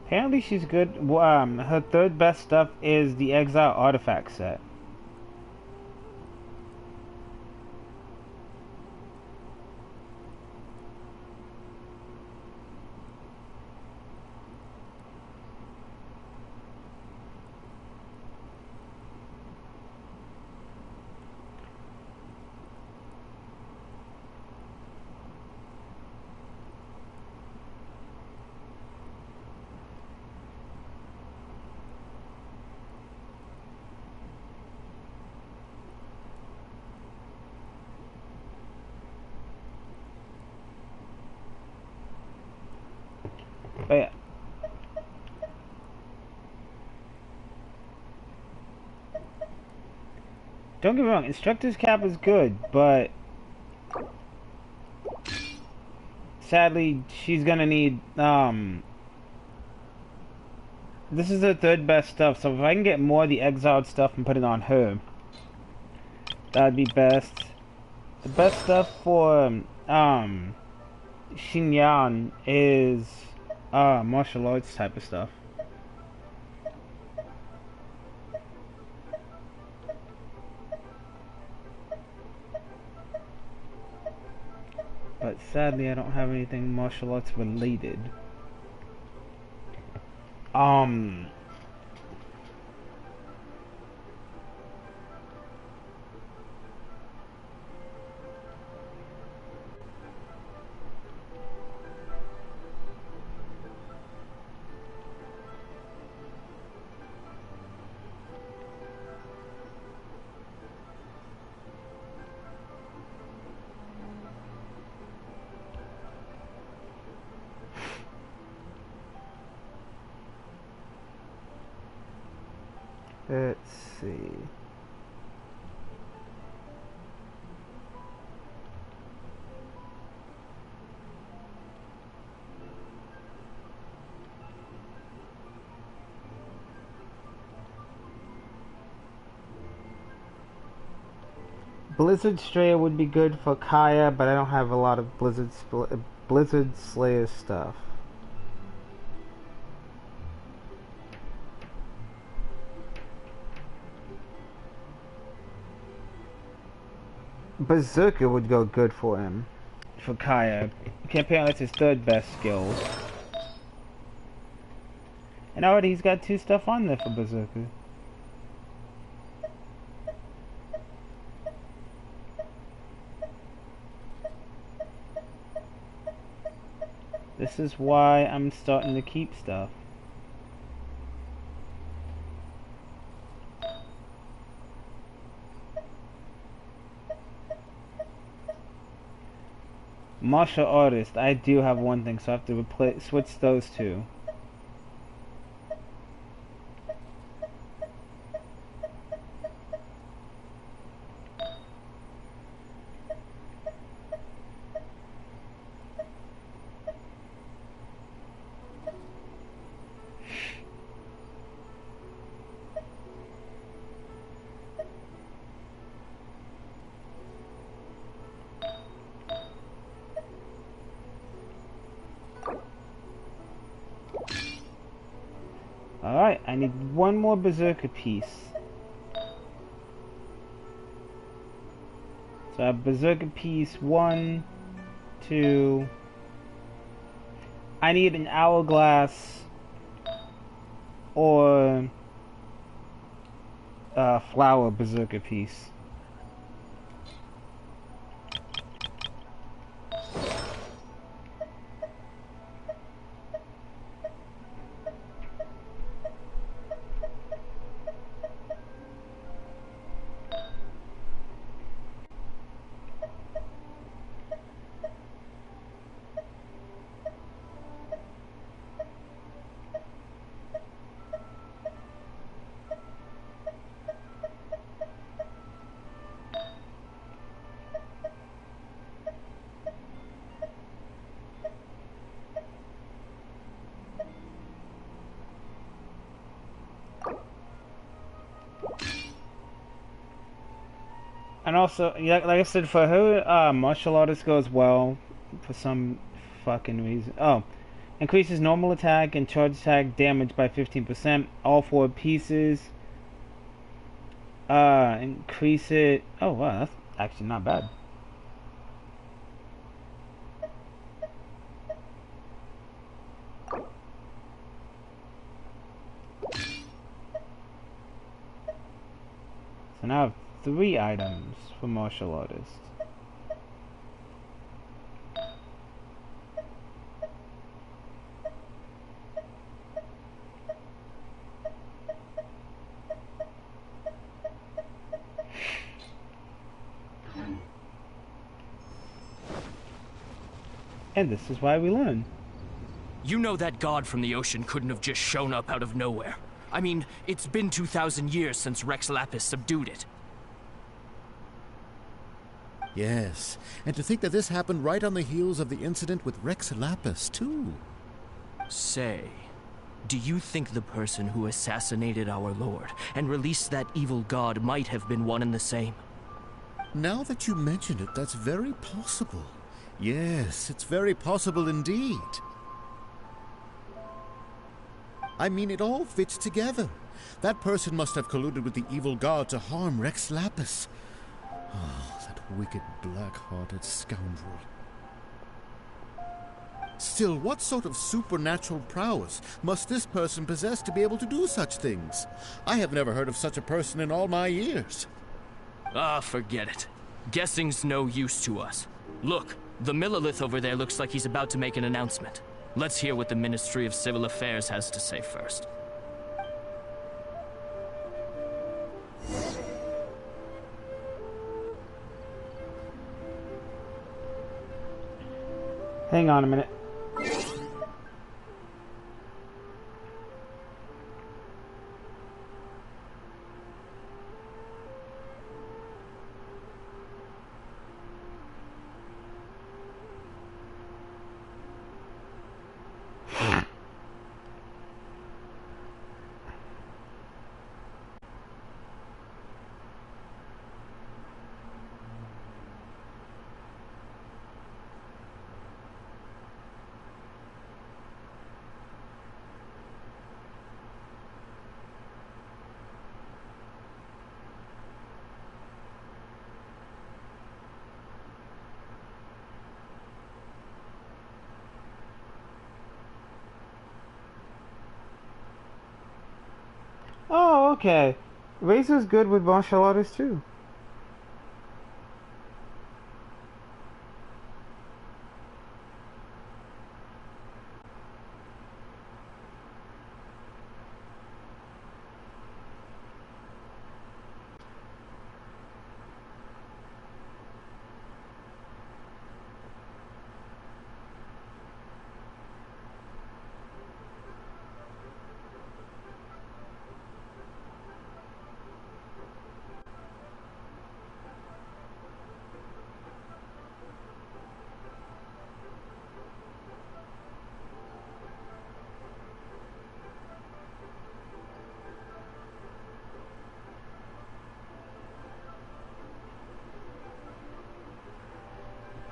Apparently she's good. Her third best stuff is the Exile Artifact set. But yeah. Don't get me wrong, Instructor's Cap is good, but sadly she's gonna need this is her third best stuff, so if I can get more of the exiled stuff and put it on her, that'd be best. The best stuff for Xinyan is martial arts type of stuff. But sadly I don't have anything martial arts related. Let's see. Blizzard Strayer would be good for Kaya, but I don't have a lot of Blizzard Slayer stuff. Berserker would go good for him. For Kaya. Campaign, that's his third best skills. And already he's got 2 stuff on there for Berserker. This is why I'm starting to keep stuff. Martial artist, I do have one thing, so I have to switch those 2. Alright, I need one more Berserker piece. So I have Berserker piece 1, 2. I need an Hourglass or Flower Berserker piece. And also, yeah, like I said, for her, martial artist goes well for some fucking reason. Oh, Increases normal attack and charge attack damage by 15%. All 4 pieces. Increase it. Oh wow, that's actually not bad. So now I have 3 items for martial artist. And this is why we learn. You know that god from the ocean couldn't have just shown up out of nowhere. I mean, it's been 2,000 years since Rex Lapis subdued it. Yes, and to think that this happened right on the heels of the incident with Rex Lapis, too. Say, do you think the person who assassinated our lord and released that evil god might have been one and the same? Now that you mention it, that's very possible. Yes, it's very possible indeed. I mean, it all fits together. That person must have colluded with the evil god to harm Rex Lapis. Oh, that wicked, black-hearted scoundrel. Still, what sort of supernatural prowess must this person possess to be able to do such things? I have never heard of such a person in all my years. Ah, forget it. Guessing's no use to us. Look, the Millilith over there looks like he's about to make an announcement. Let's hear what the Ministry of Civil Affairs has to say first. Hang on a minute. Oh, okay. Razor's good with martial artists too.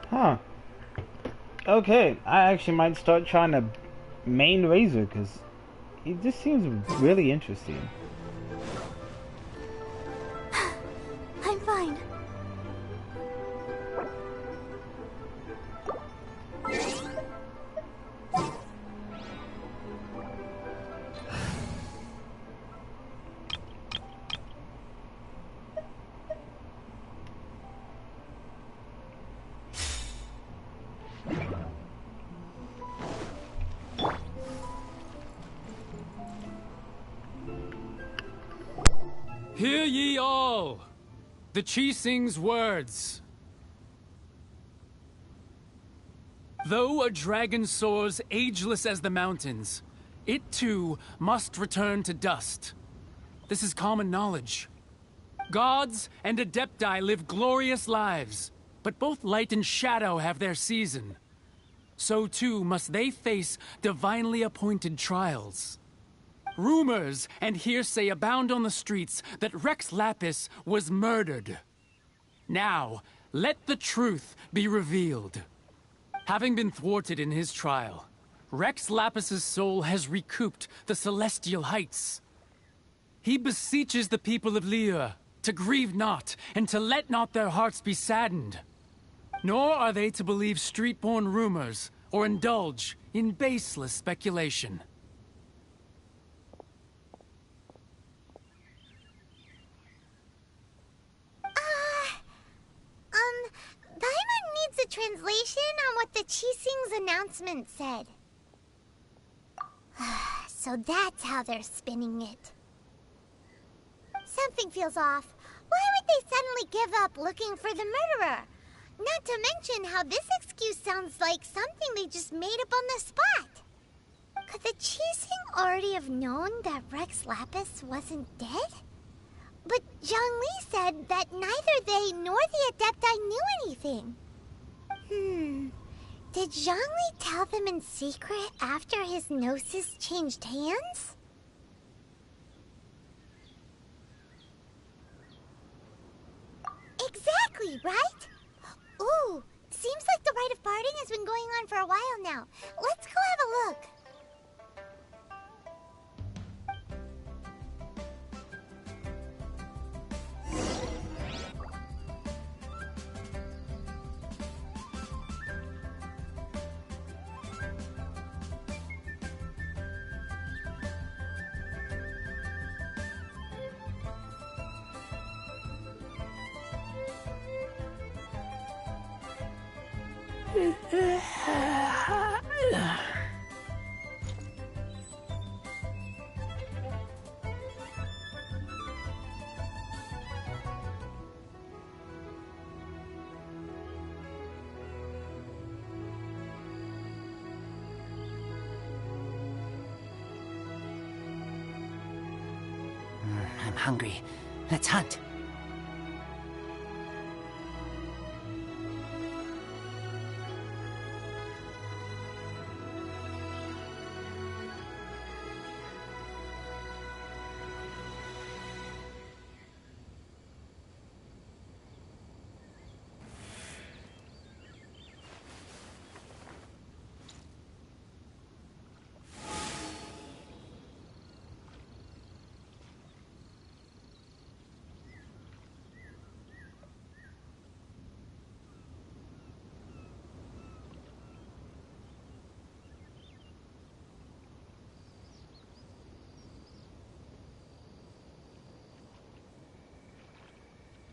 Huh. Okay, I actually might start trying to main Razor, because it just seems really interesting. I'm fine. Hear ye all! The Chi Sing's words. Though a dragon soars ageless as the mountains, it too must return to dust. This is common knowledge. Gods and Adepti live glorious lives, but both light and shadow have their season. So too must they face divinely appointed trials. Rumors and hearsay abound on the streets that Rex Lapis was murdered. Now, let the truth be revealed. Having been thwarted in his trial, Rex Lapis's soul has recouped the celestial heights. He beseeches the people of Liyue to grieve not, and to let not their hearts be saddened. Nor are they to believe street-born rumors, or indulge in baseless speculation. Paimon needs a translation on what the Qixing's announcement said. So that's how they're spinning it. Something feels off. Why would they suddenly give up looking for the murderer? Not to mention how this excuse sounds like something they just made up on the spot. Could the Qixing already have known that Rex Lapis wasn't dead? But Zhongli said that neither they nor the Adepti knew anything. Did Zhongli tell them in secret after his gnosis changed hands? Exactly, right? Ooh, seems like the rite of parting has been going on for a while now. Let's go have a look. I'm hungry. Let's hunt.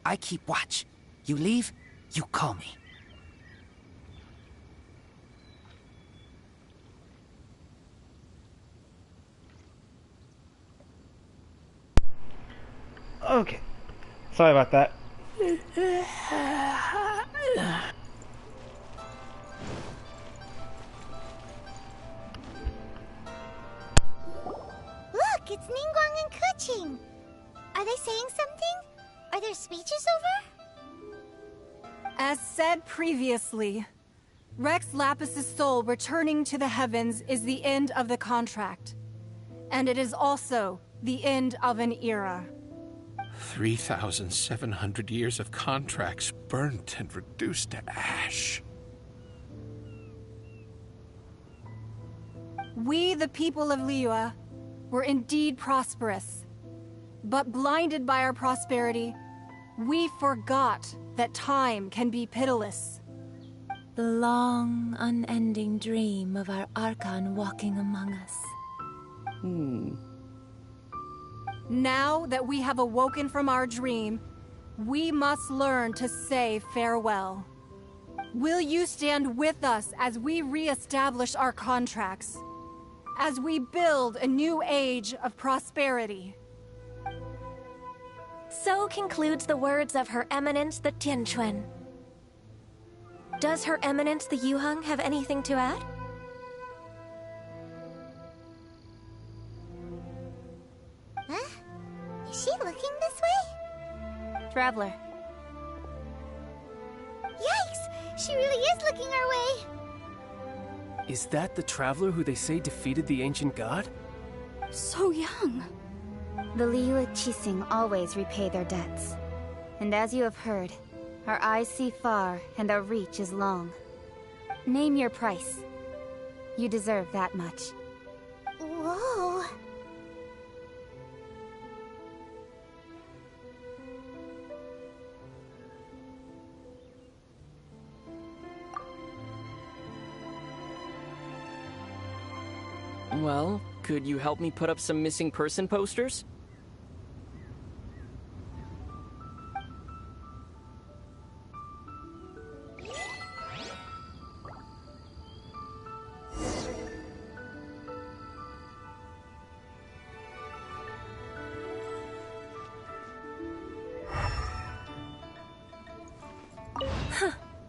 I keep watch. You leave, you call me. Okay. Sorry about that. Look, it's Ningguang and Keqing. Are they saying something? Are their speeches over? As said previously, Rex Lapis's soul returning to the heavens is the end of the contract. And it is also the end of an era. 3,700 years of contracts burnt and reduced to ash. We, the people of Liyue, were indeed prosperous. But blinded by our prosperity, we forgot that time can be pitiless. The long, unending dream of our Archon walking among us. Now that we have awoken from our dream, we must learn to say farewell. Will you stand with us as we re-establish our contracts? As we build a new age of prosperity? So concludes the words of Her Eminence the Tianquan. Does Her Eminence the Yuheng have anything to add? Huh? Is she looking this way? Traveler. Yikes! She really is looking our way! Is that the traveler who they say defeated the ancient god? So young. The Liyue Qixing always repay their debts. And as you have heard, our eyes see far and our reach is long. Name your price. You deserve that much. Whoa. Well, could you help me put up some missing person posters?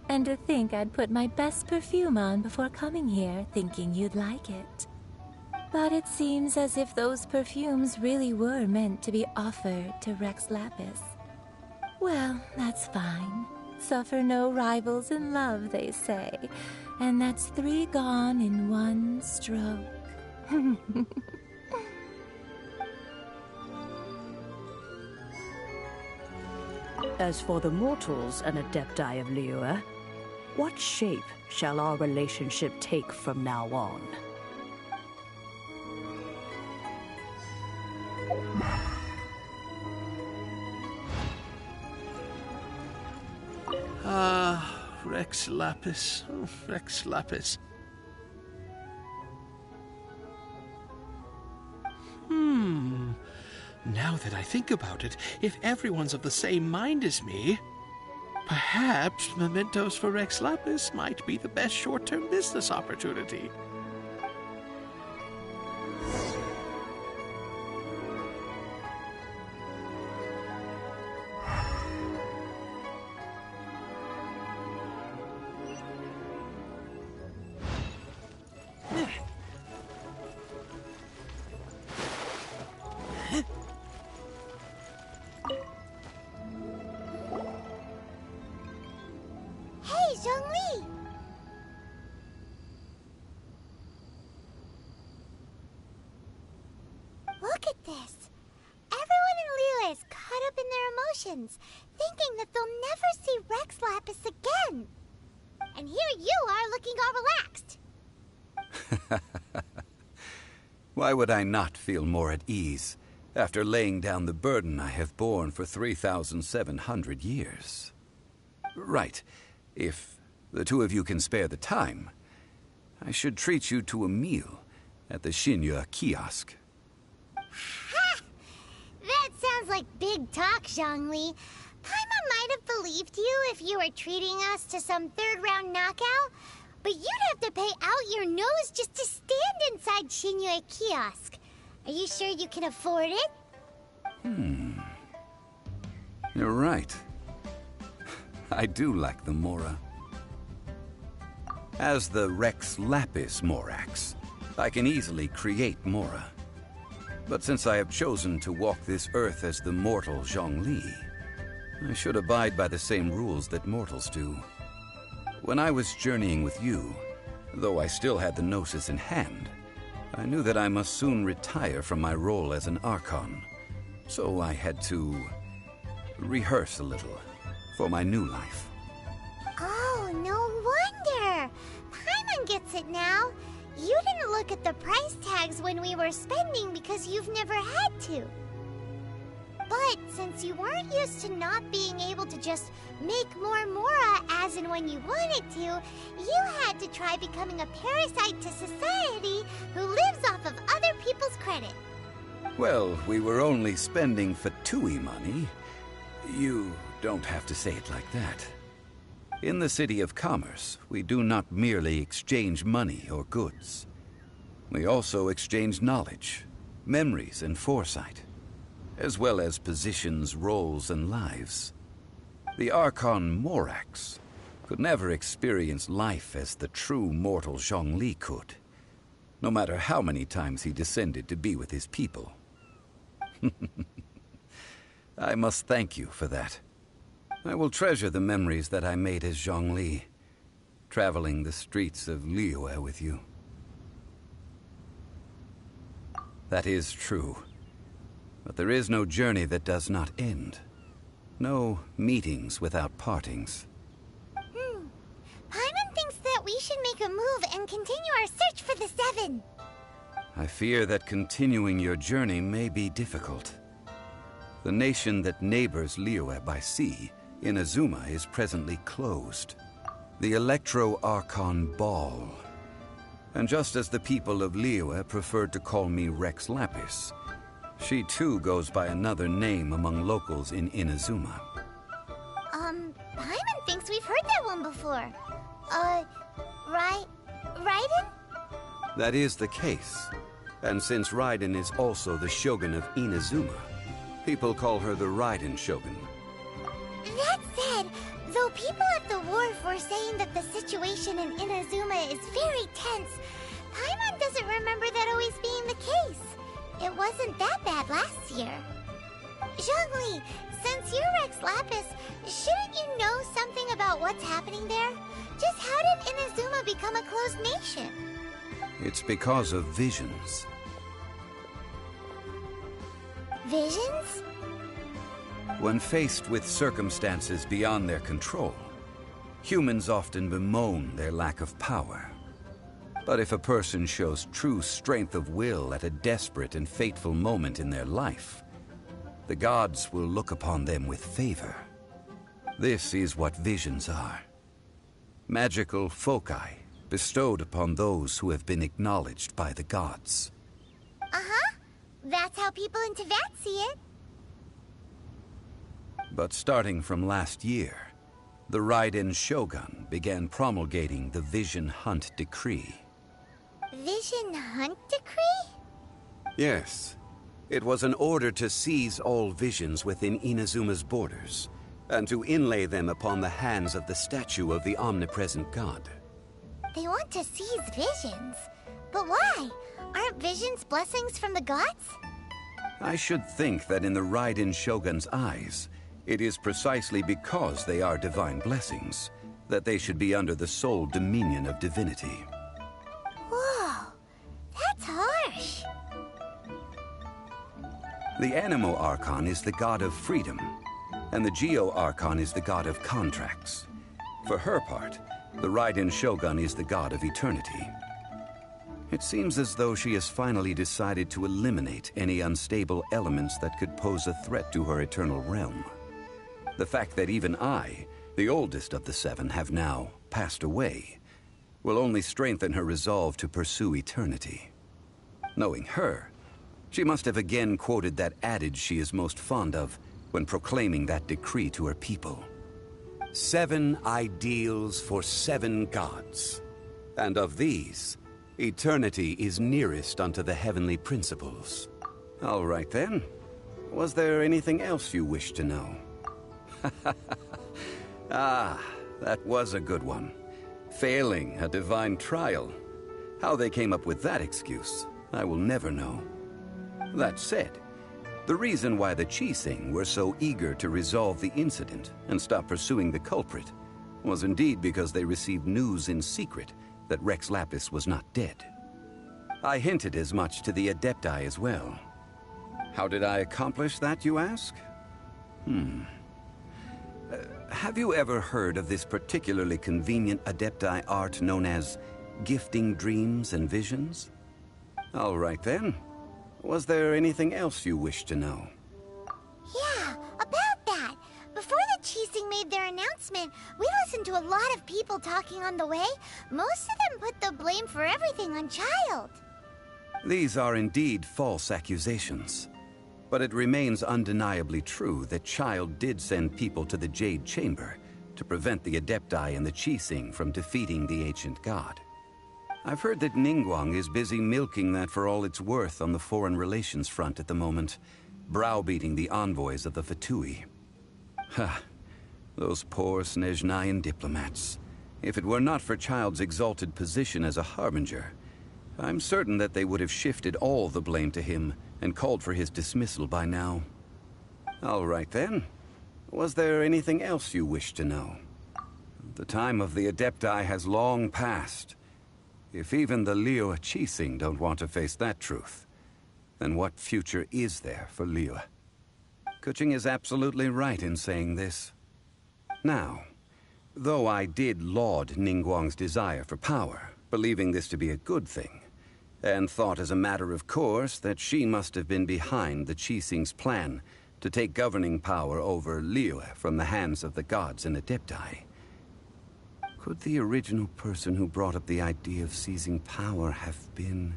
And to think I'd put my best perfume on before coming here, thinking you'd like it. But it seems as if those perfumes really were meant to be offered to Rex Lapis. Well, that's fine. Suffer no rivals in love, they say. And that's 3 gone in 1 stroke. As for the mortals and Adepti of Liyue, what shape shall our relationship take from now on? Rex Lapis. Oh, Rex Lapis. Now that I think about it, if everyone's of the same mind as me, perhaps mementos for Rex Lapis might be the best short-term business opportunity. Look at this. Everyone in Liyue is caught up in their emotions, thinking that they'll never see Rex Lapis again. And here you are looking all relaxed. Why would I not feel more at ease after laying down the burden I have borne for 3,700 years? Right. If the 2 of you can spare the time, I should treat you to a meal at the Shinyu kiosk. Ha! That sounds like big talk, Zhongli. Paimon might have believed you if you were treating us to some 3rd round knockout, but you'd have to pay out your nose just to stand inside Shinyu kiosk. Are you sure you can afford it? You're right. I do like the Mora. As the Rex Lapis Morax, I can easily create Mora. But since I have chosen to walk this earth as the mortal Zhongli, I should abide by the same rules that mortals do. When I was journeying with you, though I still had the Gnosis in hand, I knew that I must soon retire from my role as an Archon. So I had to rehearse a little for my new life. Oh, no wonder. Paimon gets it now. You didn't look at the price tags when we were spending because you've never had to. But since you weren't used to not being able to just make more Mora as and when you wanted to, you had to try becoming a parasite to society who lives off of other people's credit. Well, we were only spending Fatui money. You don't have to say it like that. In the City of Commerce, we do not merely exchange money or goods. We also exchange knowledge, memories, and foresight, as well as positions, roles, and lives. The Archon Morax could never experience life as the true mortal Zhongli could, no matter how many times he descended to be with his people. I must thank you for that. I will treasure the memories that I made as Zhongli, traveling the streets of Liyue with you. That is true. But there is no journey that does not end. No meetings without partings. Paimon thinks that we should make a move and continue our search for the Seven. I fear that continuing your journey may be difficult. The nation that neighbors Liyue by sea, Inazuma, is presently closed. The Electro-Archon Ball. And just as the people of Liyue preferred to call me Rex Lapis, she too goes by another name among locals in Inazuma. Paimon thinks we've heard that one before. Raiden? That is the case. And since Raiden is also the Shogun of Inazuma, people call her the Raiden Shogun. That said, though people at the wharf were saying that the situation in Inazuma is very tense, Paimon doesn't remember that always being the case. It wasn't that bad last year. Zhongli, since you're Rex Lapis, shouldn't you know something about what's happening there? Just how did Inazuma become a closed nation? It's because of visions. Visions? When faced with circumstances beyond their control, humans often bemoan their lack of power. But if a person shows true strength of will at a desperate and fateful moment in their life, the gods will look upon them with favor. This is what visions are. Magical foci bestowed upon those who have been acknowledged by the gods. Uh-huh. That's how people in Teyvat see it. But starting from last year, the Raiden Shogun began promulgating the Vision Hunt Decree. Vision Hunt Decree? Yes. It was an order to seize all visions within Inazuma's borders, and to inlay them upon the hands of the statue of the omnipresent god. They want to seize visions. But why? Aren't visions blessings from the gods? I should think that in the Raiden Shogun's eyes, it is precisely because they are divine blessings that they should be under the sole dominion of divinity. Whoa, that's harsh. The Anemo Archon is the god of freedom, and the Geo Archon is the god of contracts. For her part, the Raiden Shogun is the god of eternity. It seems as though she has finally decided to eliminate any unstable elements that could pose a threat to her eternal realm. The fact that even I, the oldest of the seven, have now passed away, will only strengthen her resolve to pursue eternity. Knowing her, she must have again quoted that adage she is most fond of when proclaiming that decree to her people. 7 ideals for 7 gods, and of these, eternity is nearest unto the heavenly principles. All right then. Was there anything else you wish to know? Ah, that was a good one. Failing a divine trial. How they came up with that excuse, I will never know. That said, the reason why the Qixing were so eager to resolve the incident and stop pursuing the culprit was indeed because they received news in secret that Rex Lapis was not dead. I hinted as much to the Adepti as well. How did I accomplish that, you ask? Have you ever heard of this particularly convenient Adepti art known as gifting dreams and visions? All right then. Was there anything else you wish to know? Yeah, about that. Before the Qixing made their announcement, we listened to a lot of people talking on the way. Most of them put the blame for everything on Child. These are indeed false accusations. But it remains undeniably true that Child did send people to the Jade Chamber to prevent the Adepti and the Qixing from defeating the ancient god. I've heard that Ningguang is busy milking that for all it's worth on the foreign relations front at the moment, browbeating the envoys of the Fatui. Ha! Those poor Snezhnayan diplomats. If it were not for Child's exalted position as a harbinger, I'm certain that they would have shifted all the blame to him and called for his dismissal by now. All right then. Was there anything else you wish to know? The time of the Adepti has long passed. If even the Liyue Qixing don't want to face that truth, then what future is there for Liyue? Kuching is absolutely right in saying this. Now, though I did laud Ningguang's desire for power, believing this to be a good thing, and thought as a matter of course that she must have been behind the Qixing's plan to take governing power over Liyue from the hands of the gods and Adepti. Could the original person who brought up the idea of seizing power have been...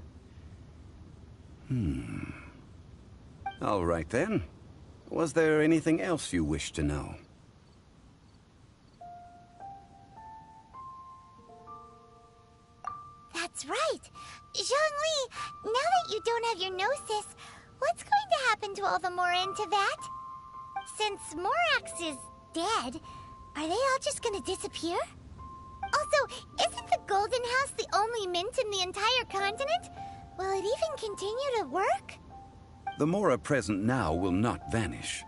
All right then. Was there anything else you wish to know? That's right! Zhongli, now that you don't have your gnosis, what's going to happen to all the Mora in Teyvat? Since Morax is dead, are they all just gonna disappear? Also, isn't the Golden House the only mint in the entire continent? Will it even continue to work? The Mora present now will not vanish.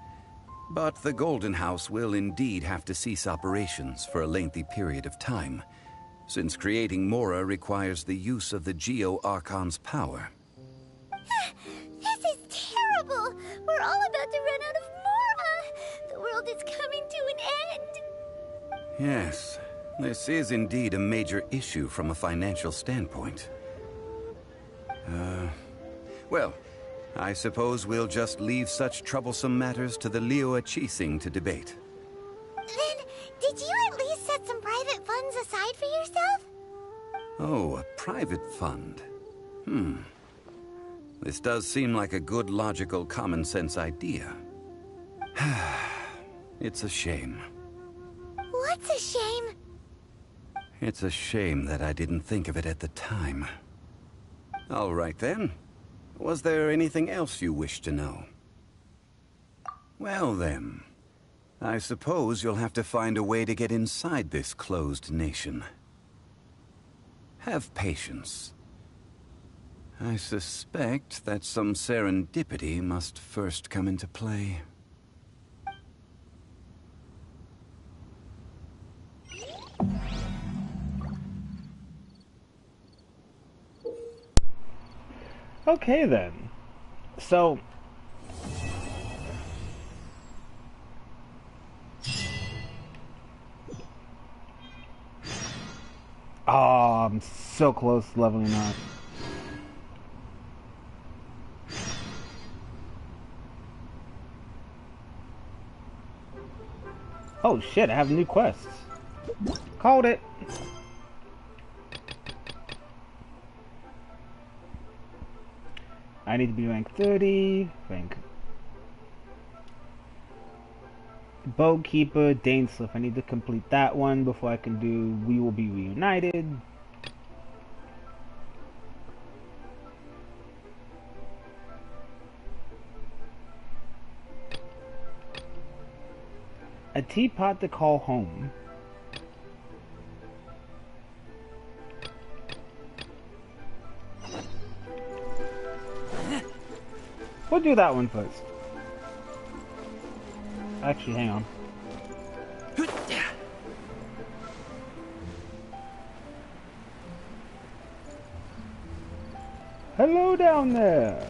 But the Golden House will indeed have to cease operations for a lengthy period of time, since creating Mora requires the use of the Geo-Archon's power. This is terrible! We're all about to run out of Mora! The world is coming to an end! Yes, this is indeed a major issue from a financial standpoint. Well, I suppose we'll just leave such troublesome matters to the Liyue Qixing to debate. Then, did you at least set some private funds aside for yourself? Oh, a private fund. This does seem like a good, logical, common-sense idea. It's a shame. What's a shame? It's a shame that I didn't think of it at the time. All right then. Was there anything else you wish to know? Well then, I suppose you'll have to find a way to get inside this closed nation. Have patience. I suspect that some serendipity must first come into play. Okay then. So... Oh, I'm so close to leveling up. Oh shit, I have new quests. Called it. I need to be rank 30, rank Bowkeeper, Danesliff. I need to complete that one before I can do We Will Be Reunited. A teapot to call home. We'll do that one first. Actually, hang on. Hello down there.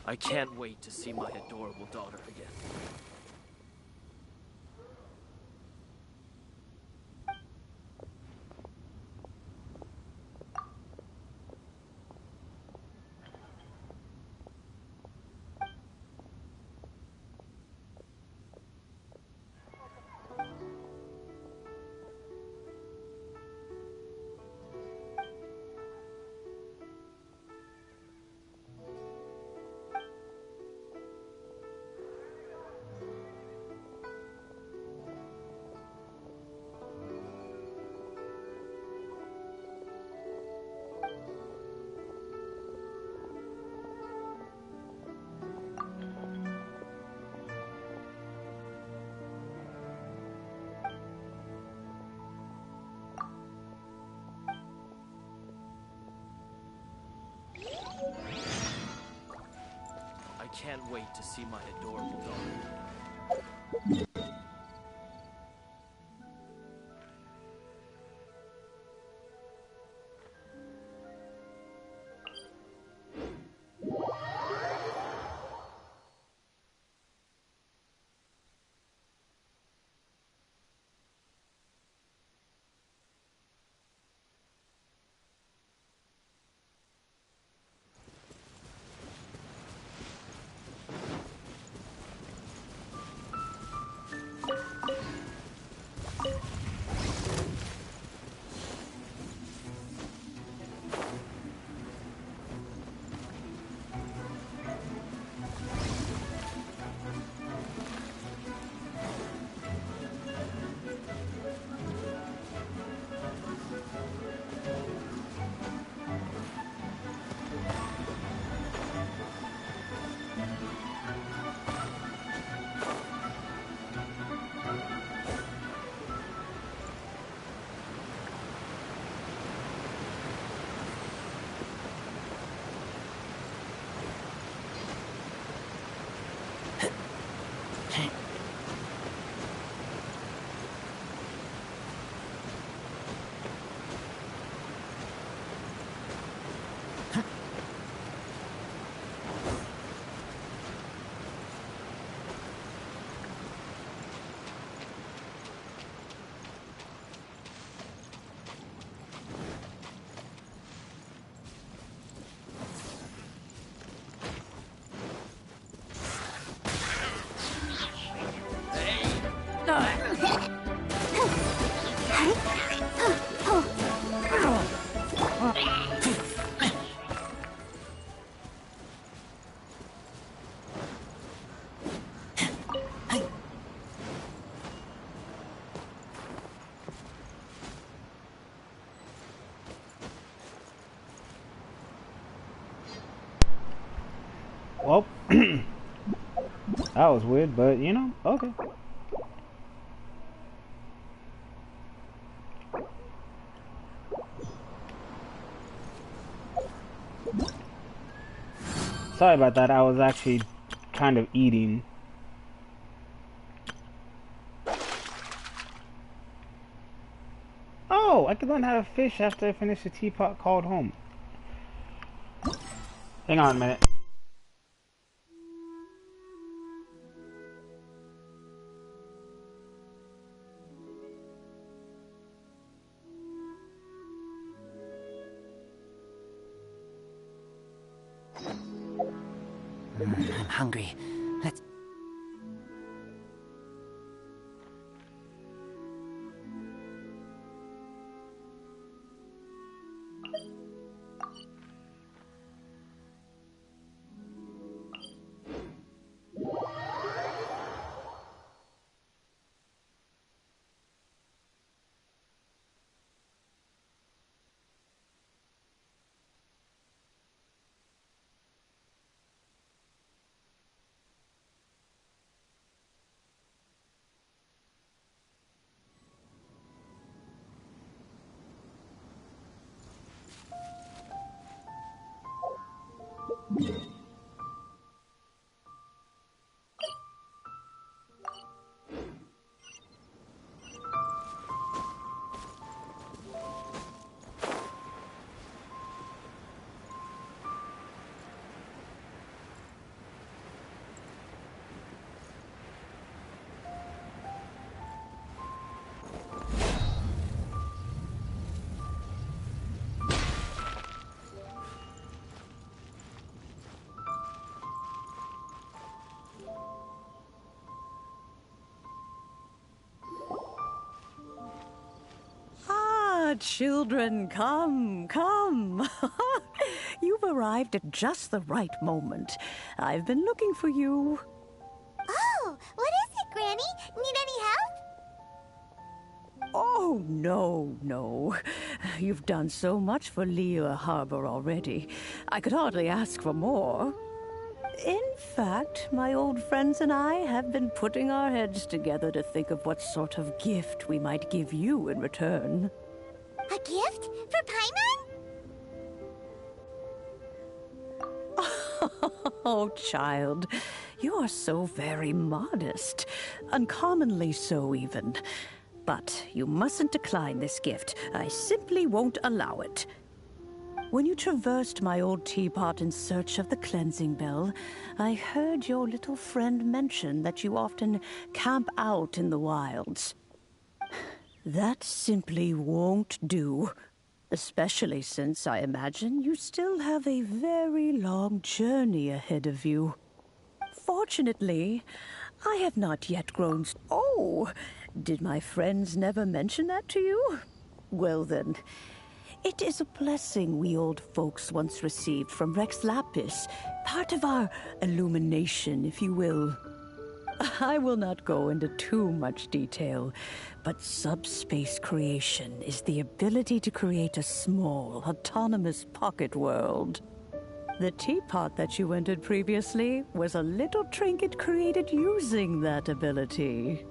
I can't wait to see my adorable daughter again. I can't wait to see my adorable daughter. Well, that was weird, but you know, okay. Sorry about that, I was actually kind of eating. Oh, I could learn how to fish after I finish the teapot called home. Hang on a minute. I'm hungry. Let's... Children, come, come. You've arrived at just the right moment. I've been looking for you. Oh, what is it, Granny? Need any help? Oh, no. You've done so much for Liyue Harbor already. I could hardly ask for more. In fact, my old friends and I have been putting our heads together to think of what sort of gift we might give you in return. A gift? For Paimon? Oh, child, you are so very modest. Uncommonly so, even. But you mustn't decline this gift. I simply won't allow it. When you traversed my old teapot in search of the cleansing bell, I heard your little friend mention that you often camp out in the wilds. That simply won't do. Especially since I imagine you still have a very long journey ahead of you. Fortunately, I have not yet grown... Oh, did my friends never mention that to you? Well then, it is a blessing we old folks once received from Rex Lapis, part of our illumination, if you will. I will not go into too much detail, but subspace creation is the ability to create a small, autonomous pocket world. The teapot that you entered previously was a little trinket created using that ability.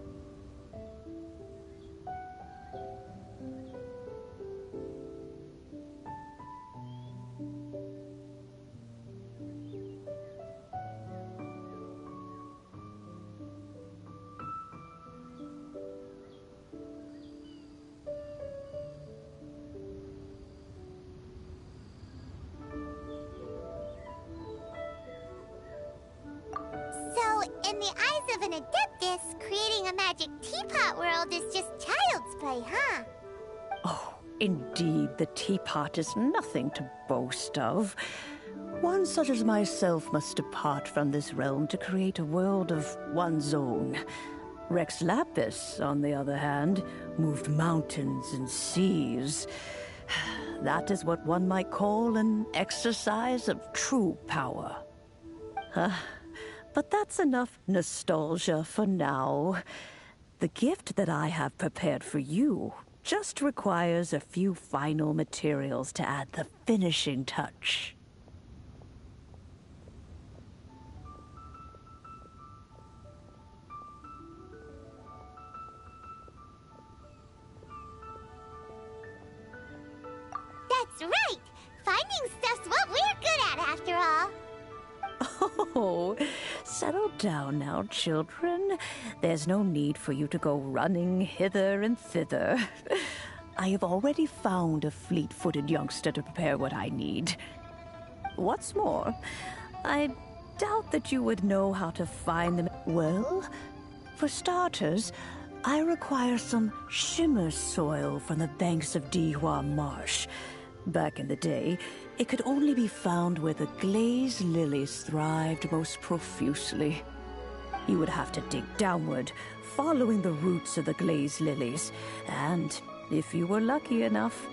In the eyes of an Adeptus, creating a magic teapot world is just child's play, huh? Oh, indeed, the teapot is nothing to boast of. One such as myself must depart from this realm to create a world of one's own. Rex Lapis, on the other hand, moved mountains and seas. That is what one might call an exercise of true power. But that's enough nostalgia for now. The gift that I have prepared for you just requires a few final materials to add the finishing touch. That's right! Finding stuff's what we're good at, after all. Oh, settle down now, children. There's no need for you to go running hither and thither. I have already found a fleet-footed youngster to prepare what I need. What's more, I doubt that you would know how to find them. Well, for starters, I require some shimmer soil from the banks of Dihua Marsh. Back in the day, it could only be found where the glazed lilies thrived most profusely. You would have to dig downward, following the roots of the glazed lilies, and if you were lucky enough,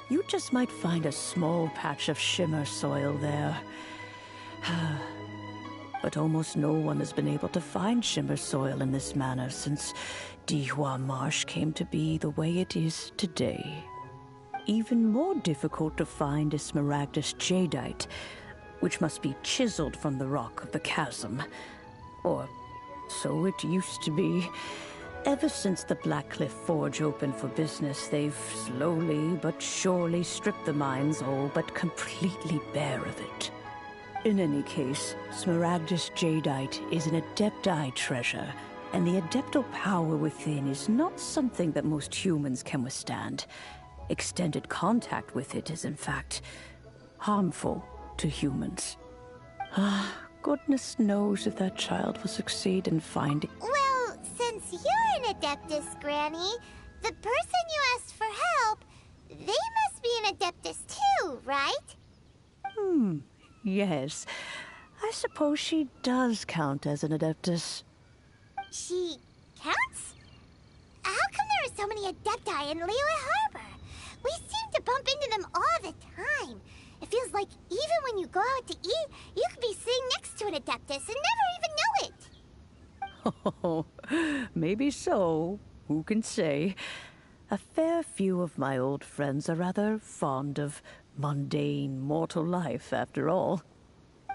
you just might find a small patch of shimmer soil there. But almost no one has been able to find shimmer soil in this manner since Dihua Marsh came to be the way it is today. Even more difficult to find is smaragdus jadeite, which must be chiseled from the rock of the chasm. Or so it used to be. Ever since the Blackcliff Forge opened for business, they've slowly but surely stripped the mines all but completely bare of it. In any case, smaragdus jadeite is an Adepti treasure, and the Adeptal power within is not something that most humans can withstand. Extended contact with it is, in fact, harmful to humans. Goodness knows if that child will succeed in finding... Well, since you're an Adeptus, Granny, the person you asked for help, they must be an Adeptus too, right? Yes. I suppose she does count as an Adeptus. She counts? How come there are so many Adepti in Liyue Harbor? We seem to bump into them all the time. It feels like even when you go out to eat, you could be sitting next to an Adeptus and never even know it. Oh, maybe so. Who can say? A fair few of my old friends are rather fond of mundane mortal life, after all.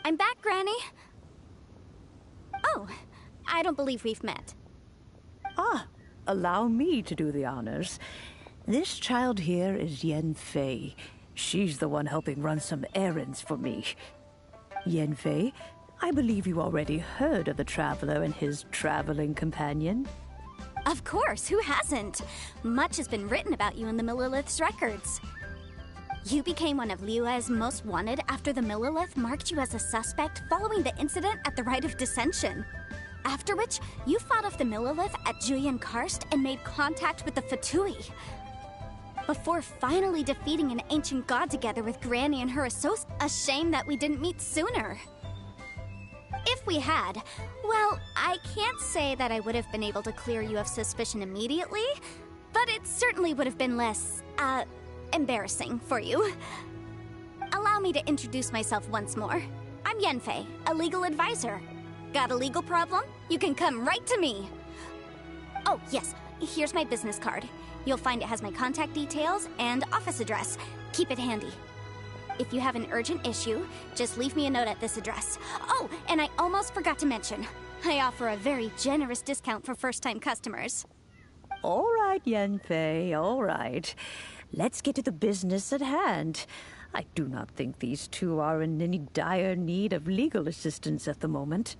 I'm back, Granny. Oh, I don't believe we've met. Allow me to do the honors. This child here is Yen Fei. She's the one helping run some errands for me. Yenfei, I believe you already heard of the Traveler and his traveling companion. Of course, who hasn't? Much has been written about you in the Millilith's records. You became one of Liyue's most wanted after the Millilith marked you as a suspect following the incident at the Rite of Dissension. After which, you fought off the Millilith at Julian Karst and made contact with the Fatui. Before finally defeating an ancient god together with Granny and her associates. A shame that we didn't meet sooner. If we had, well, I can't say that I would have been able to clear you of suspicion immediately, but it certainly would have been less, embarrassing for you. Allow me to introduce myself once more. I'm Yenfei, a legal advisor. Got a legal problem? You can come right to me. Oh, yes, here's my business card. You'll find it has my contact details and office address. Keep it handy. If you have an urgent issue, just leave me a note at this address. Oh, and I almost forgot to mention, I offer a very generous discount for first-time customers. All right, Yenfei, all right. Let's get to the business at hand. I do not think these two are in any dire need of legal assistance at the moment.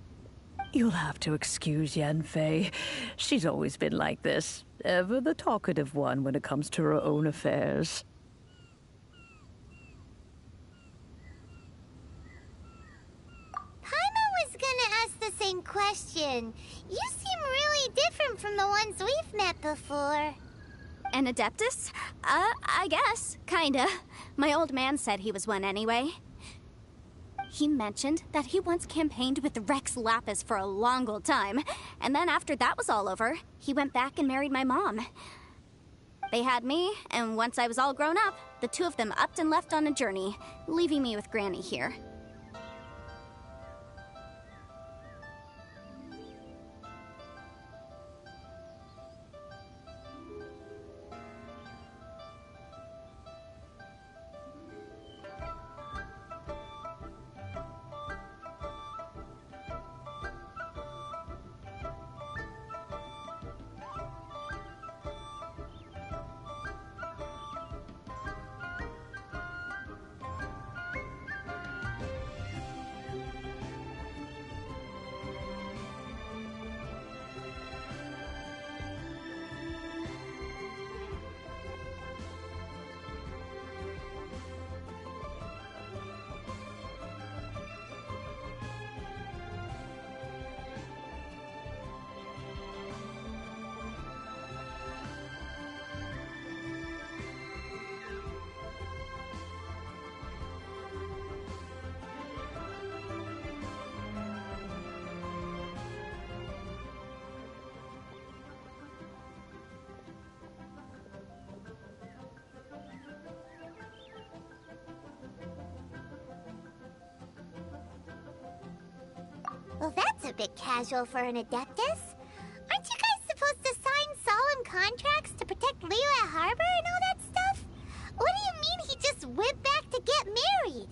You'll have to excuse Yenfei. She's always been like this, ever the talkative one when it comes to her own affairs. The same question. You seem really different from the ones we've met before. An Adeptus? I guess. Kinda. My old man said he was one anyway. He mentioned that he once campaigned with Rex Lapis for a long old time, and then after that was all over, he went back and married my mom. They had me, and once I was all grown up, the two of them upped and left on a journey, leaving me with Granny here. Well, that's a bit casual for an Adeptus. Aren't you guys supposed to sign solemn contracts to protect Liyue Harbor and all that stuff? What do you mean he just went back to get married?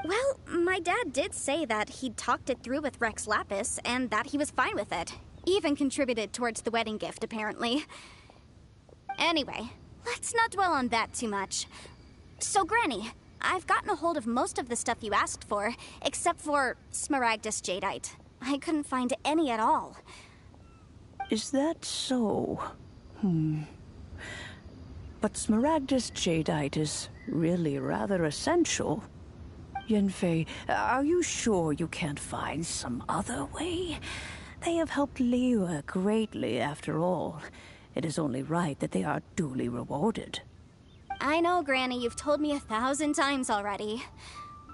Well, my dad did say that he'd talked it through with Rex Lapis and that he was fine with it. Even contributed towards the wedding gift, apparently. Anyway, let's not dwell on that too much. So, Granny, I've gotten a hold of most of the stuff you asked for, except for Smaragdus Jadeite. I couldn't find any at all. Is that so? But Smaragdus Jadeite is really rather essential. Yenfei, are you sure you can't find some other way? They have helped Liyue greatly, after all. It is only right that they are duly rewarded. I know, Granny, you've told me 1,000 times already.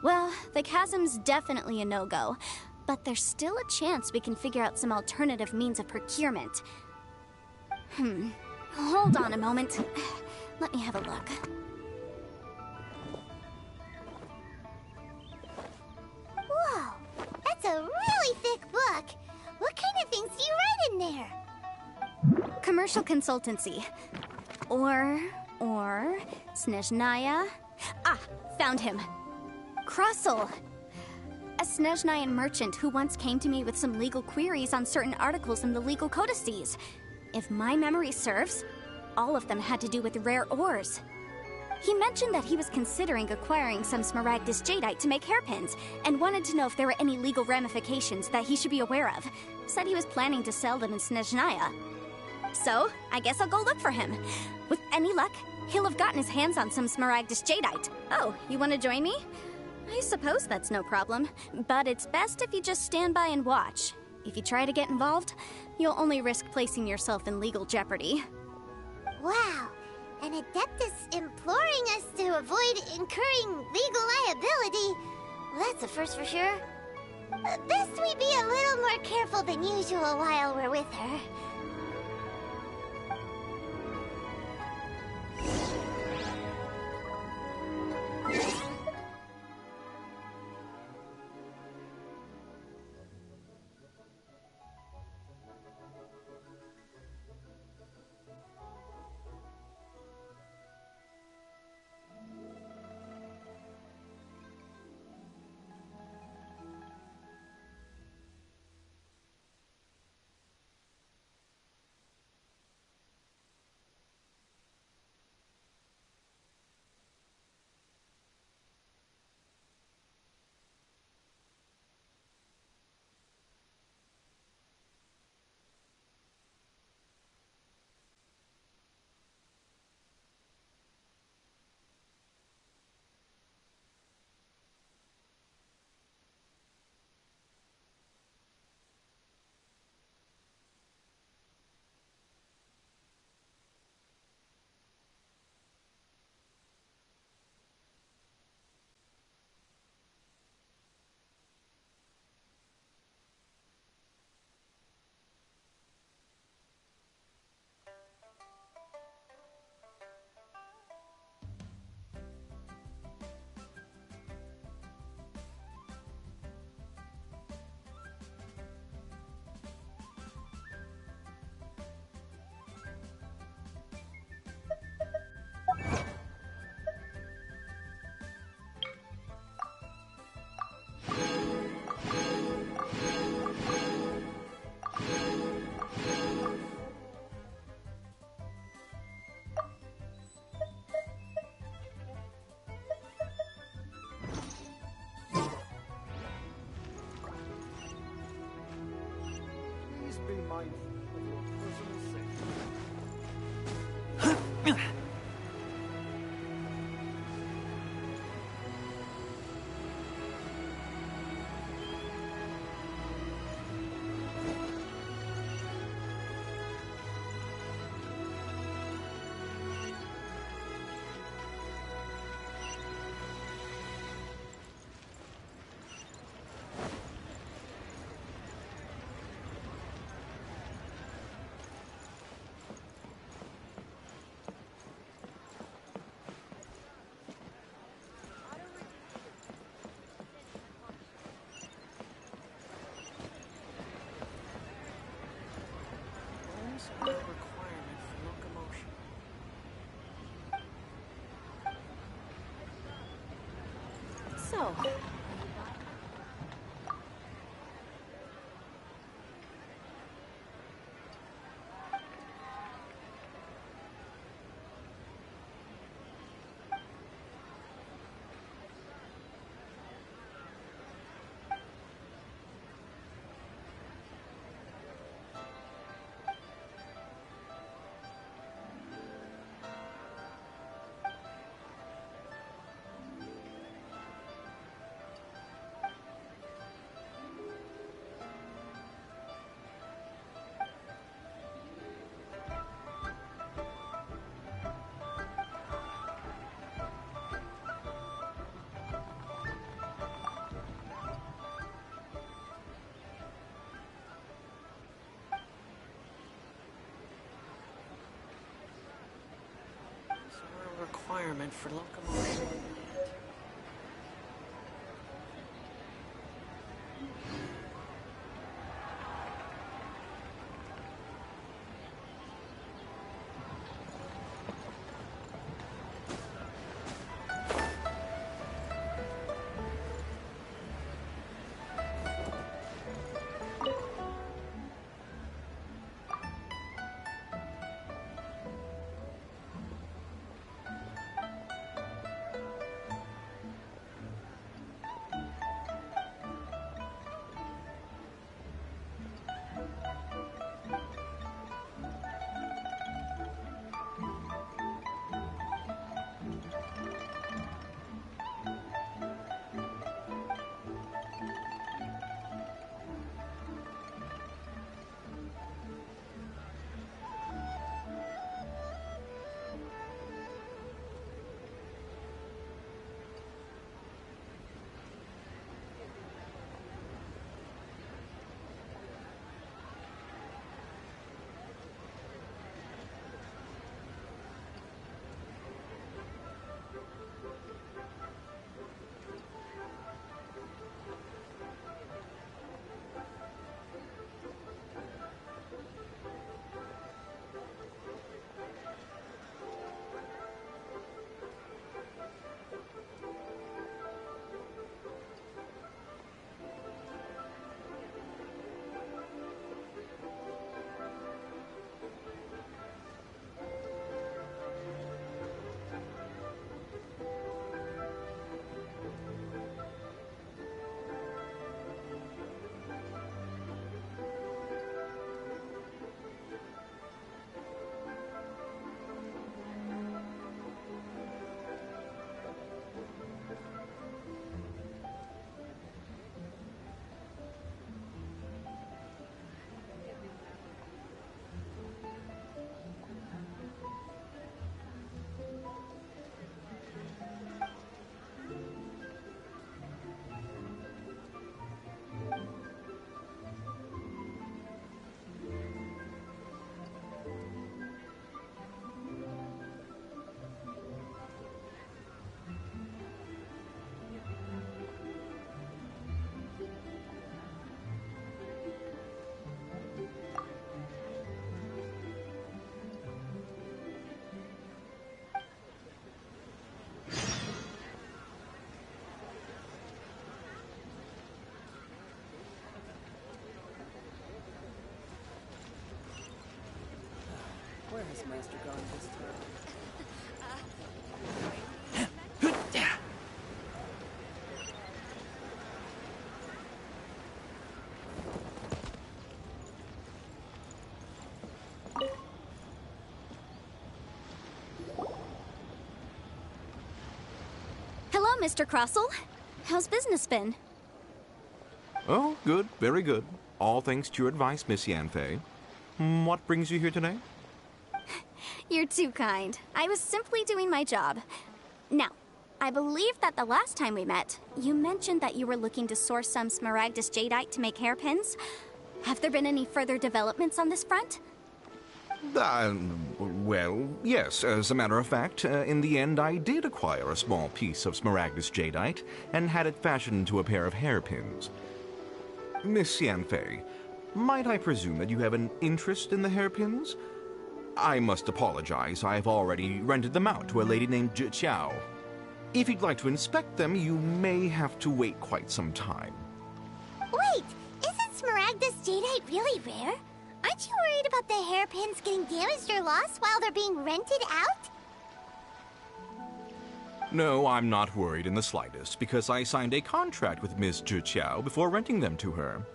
Well, the chasm's definitely a no-go, but there's still a chance we can figure out some alternative means of procurement. Hold on a moment. Let me have a look. Whoa, that's a really thick book. What kind of things do you write in there? Commercial consultancy. Or Snezhnaya. Ah, found him. Krusel. A Snezhnayan merchant who once came to me with some legal queries on certain articles in the legal codices. If my memory serves, all of them had to do with rare ores. He mentioned that he was considering acquiring some Smaragdus Jadeite to make hairpins, and wanted to know if there were any legal ramifications that he should be aware of. Said he was planning to sell them in Snezhnaya. So, I guess I'll go look for him. With any luck, he'll have gotten his hands on some Smaragdus Jadeite. Oh, you want to join me? I suppose that's no problem, but it's best if you just stand by and watch. If you try to get involved, you'll only risk placing yourself in legal jeopardy. Wow, an Adeptus imploring us to avoid incurring legal liability. Well, that's a first for sure. Best we be a little more careful than usual while we're with her. Be mindful of your personal safety. Requirement for locomotion. So, Requirement for locomotion. Has Master gone this time? Hello, Mr. Crossell. How's business been? Oh, good. Very good. All thanks to your advice, Miss Yanfei. What brings you here today? You're too kind. I was simply doing my job. Now, I believe that the last time we met, you mentioned that you were looking to source some smaragdus jadeite to make hairpins. Have there been any further developments on this front? Well, yes. As a matter of fact, in the end, I did acquire a small piece of smaragdus jadeite and had it fashioned into a pair of hairpins. Miss Yanfei, might I presume that you have an interest in the hairpins? I must apologize. I've already rented them out to a lady named Zhi Qiao. If you'd like to inspect them, you may have to wait quite some time. Wait, isn't smaragdus jadeite really rare? Aren't you worried about the hairpins getting damaged or lost while they're being rented out? No, I'm not worried in the slightest, because I signed a contract with Miss Zhi Qiao before renting them to her.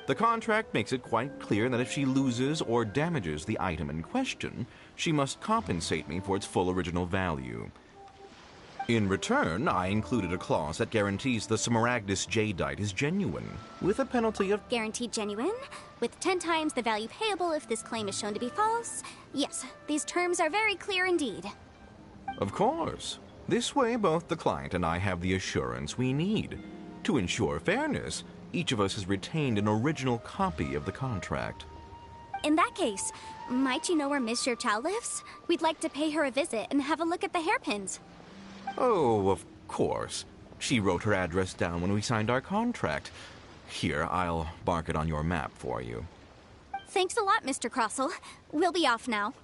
The contract makes it quite clear that if she loses or damages the item in question, she must compensate me for its full original value. In return, I included a clause that guarantees the smaragdus jadeite is genuine, with a penalty of... Guaranteed genuine, with 10 times the value payable if this claim is shown to be false. Yes, these terms are very clear indeed. Of course. This way, both the client and I have the assurance we need. To ensure fairness, each of us has retained an original copy of the contract. In that case, might you know where Miss Xiao lives? We'd like to pay her a visit and have a look at the hairpins. Oh, of course. She wrote her address down when we signed our contract. Here, I'll mark it on your map for you. Thanks a lot, Mr. Crossell. We'll be off now.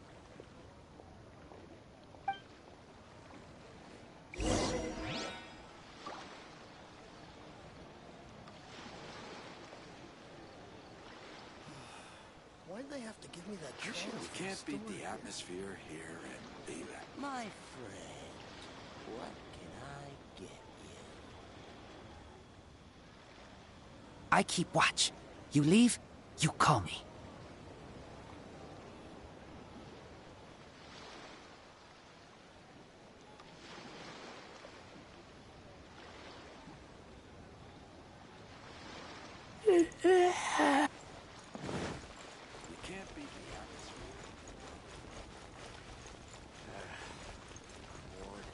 Why'd they have to give me that You trail? can't beat the atmosphere here in Bila. My friend, what can I get you? I keep watch. You leave, you call me. You can't beat the atmosphere. Lord.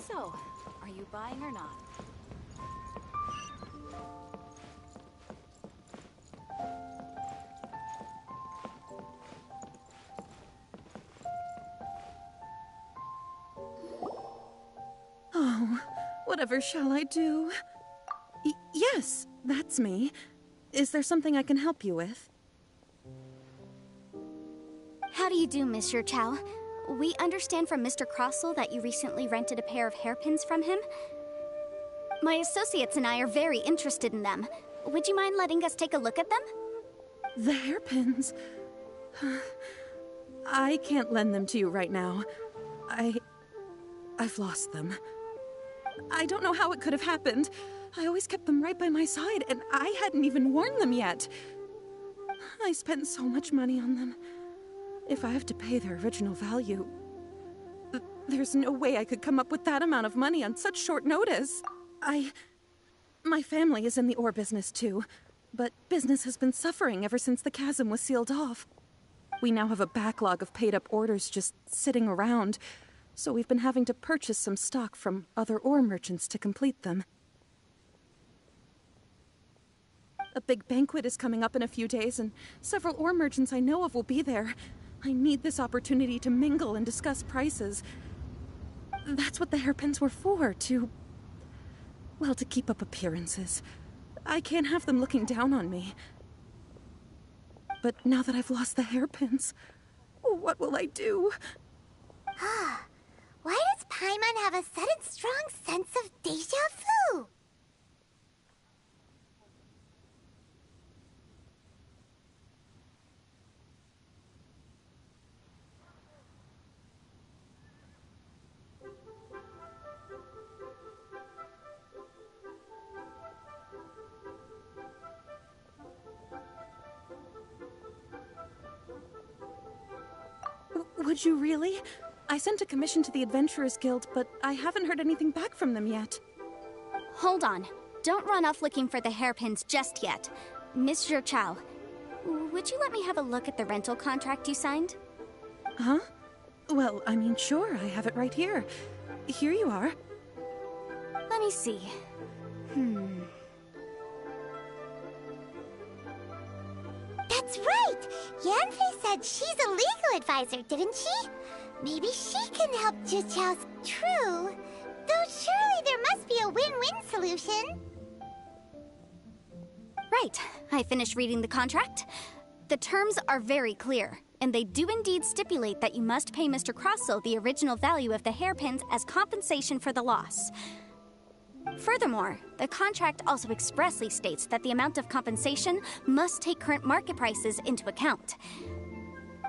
So, are you buying or not? Oh, whatever shall I do? Yes, that's me. Is there something I can help you with? How do you do, Miss Xiao? We understand from Mr. Crossell that you recently rented a pair of hairpins from him. My associates and I are very interested in them. Would you mind letting us take a look at them? The hairpins? I can't lend them to you right now. I've lost them. I don't know how it could have happened. I always kept them right by my side, and I hadn't even worn them yet. I spent so much money on them. If I have to pay their original value, there's no way I could come up with that amount of money on such short notice. My family is in the ore business too, but business has been suffering ever since the chasm was sealed off. We now have a backlog of paid-up orders just sitting around, so we've been having to purchase some stock from other ore merchants to complete them. A big banquet is coming up in a few days, and several ore merchants I know of will be there. I need this opportunity to mingle and discuss prices. That's what the hairpins were for, to keep up appearances. I can't have them looking down on me. but now that I've lost the hairpins, what will I do? Why does Paimon have a sudden strong sense of deja vu? Would you really? I sent a commission to the Adventurers Guild, but I haven't heard anything back from them yet. Hold on. Don't run off looking for the hairpins just yet. Miss Chow, would you let me have a look at the rental contract you signed? Huh? Well, I mean, sure, I have it right here. Here you are. Let me see. That's right! Yanfei said she's a legal advisor, didn't she? Maybe she can help Jichao's. True. Though surely there must be a win-win solution. Right. I finished reading the contract. The terms are very clear, and they do indeed stipulate that you must pay Mr. Crossell the original value of the hairpins as compensation for the loss. Furthermore, the contract also expressly states that the amount of compensation must take current market prices into account.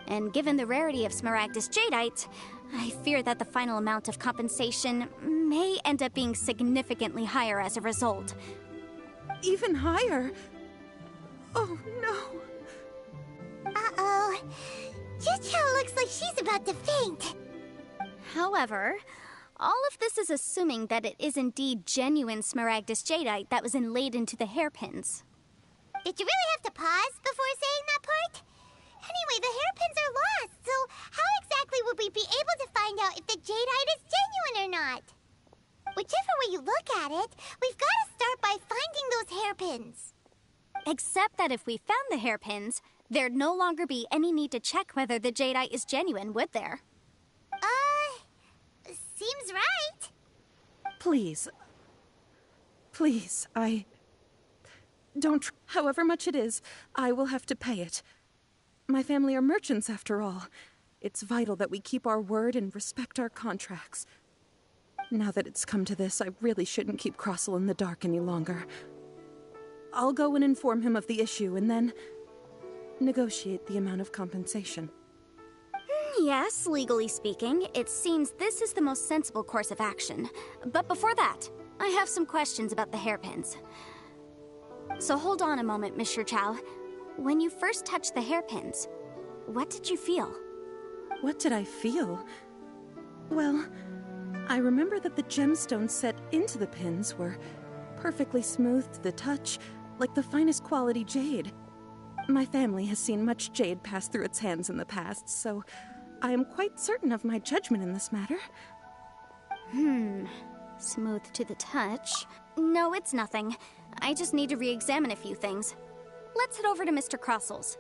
And given the rarity of Smaragdus Jadeite, I fear that the final amount of compensation may end up being significantly higher as a result. Even higher? Oh, no. Uh-oh. Jichao looks like she's about to faint. However, all of this is assuming that it is indeed genuine Smaragdus Jadeite that was inlaid into the hairpins. Did you really have to pause before saying that part? Anyway, the hairpins are lost, so how exactly would we be able to find out if the jadeite is genuine or not? Whichever way you look at it, we've got to start by finding those hairpins. Except that if we found the hairpins, there'd no longer be any need to check whether the jadeite is genuine, would there? Seems right. Please. Please, don't. However much it is, I will have to pay it. My family are merchants, after all. It's vital that we keep our word and respect our contracts. Now that it's come to this, I really shouldn't keep Crossell in the dark any longer. I'll go and inform him of the issue, and then negotiate the amount of compensation. Yes, legally speaking, it seems this is the most sensible course of action. But before that, I have some questions about the hairpins. So hold on a moment, Mr. Chow. When you first touched the hairpins, what did you feel? What did I feel? Well, I remember that the gemstones set into the pins were perfectly smooth to the touch, like the finest quality jade. My family has seen much jade pass through its hands in the past, so I am quite certain of my judgment in this matter. Smooth to the touch. No, it's nothing. I just need to re-examine a few things. Let's head over to Mr. Crossell's.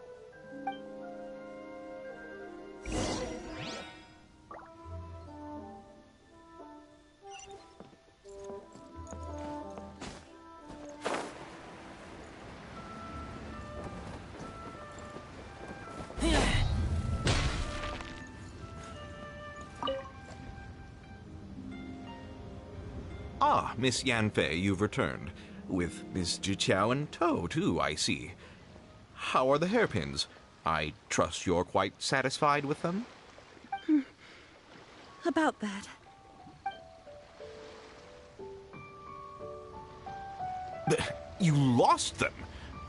Ah, Miss Yanfei, you've returned. With Miss Jichao in tow, too, I see. How are the hairpins? I trust you're quite satisfied with them? About that. You lost them?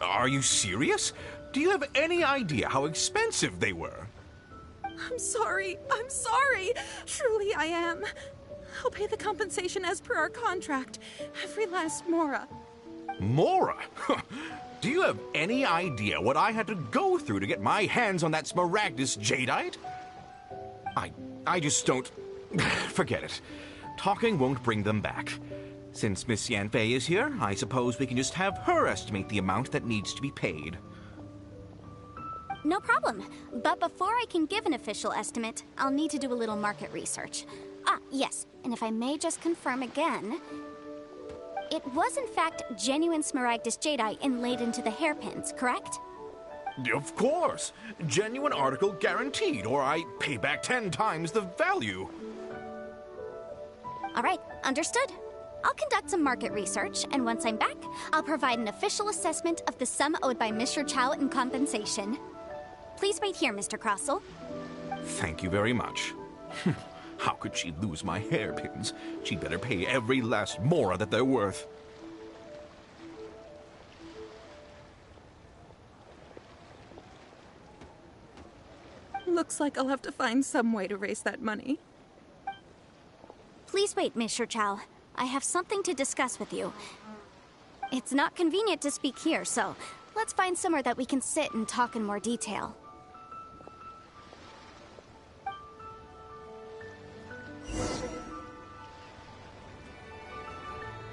Are you serious? Do you have any idea how expensive they were? I'm sorry. Truly I am. I'll pay the compensation as per our contract. Every last mora. Mora? Do you have any idea what I had to go through to get my hands on that Smaragdus Jadeite? I just don't... Forget it. Talking won't bring them back. Since Miss Yanfei is here, I suppose we can just have her estimate the amount that needs to be paid. No problem. But before I can give an official estimate, I'll need to do a little market research. Ah, yes, and if I may just confirm again, it was in fact genuine Smaragdus Jadeite inlaid into the hairpins, correct? Of course. Genuine article guaranteed, or I pay back 10 times the value. All right, understood. I'll conduct some market research, and once I'm back, I'll provide an official assessment of the sum owed by Mr. Chow in compensation. Please wait here, Mr. Crossell. Thank you very much. How could she lose my hairpins? She'd better pay every last mora that they're worth. Looks like I'll have to find some way to raise that money. Please wait, Mr. Chow. I have something to discuss with you. It's not convenient to speak here, so let's find somewhere that we can sit and talk in more detail.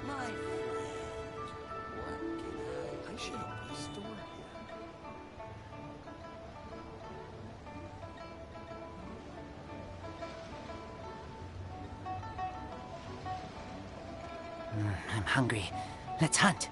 My friend, I should open a store I'm hungry. Let's hunt.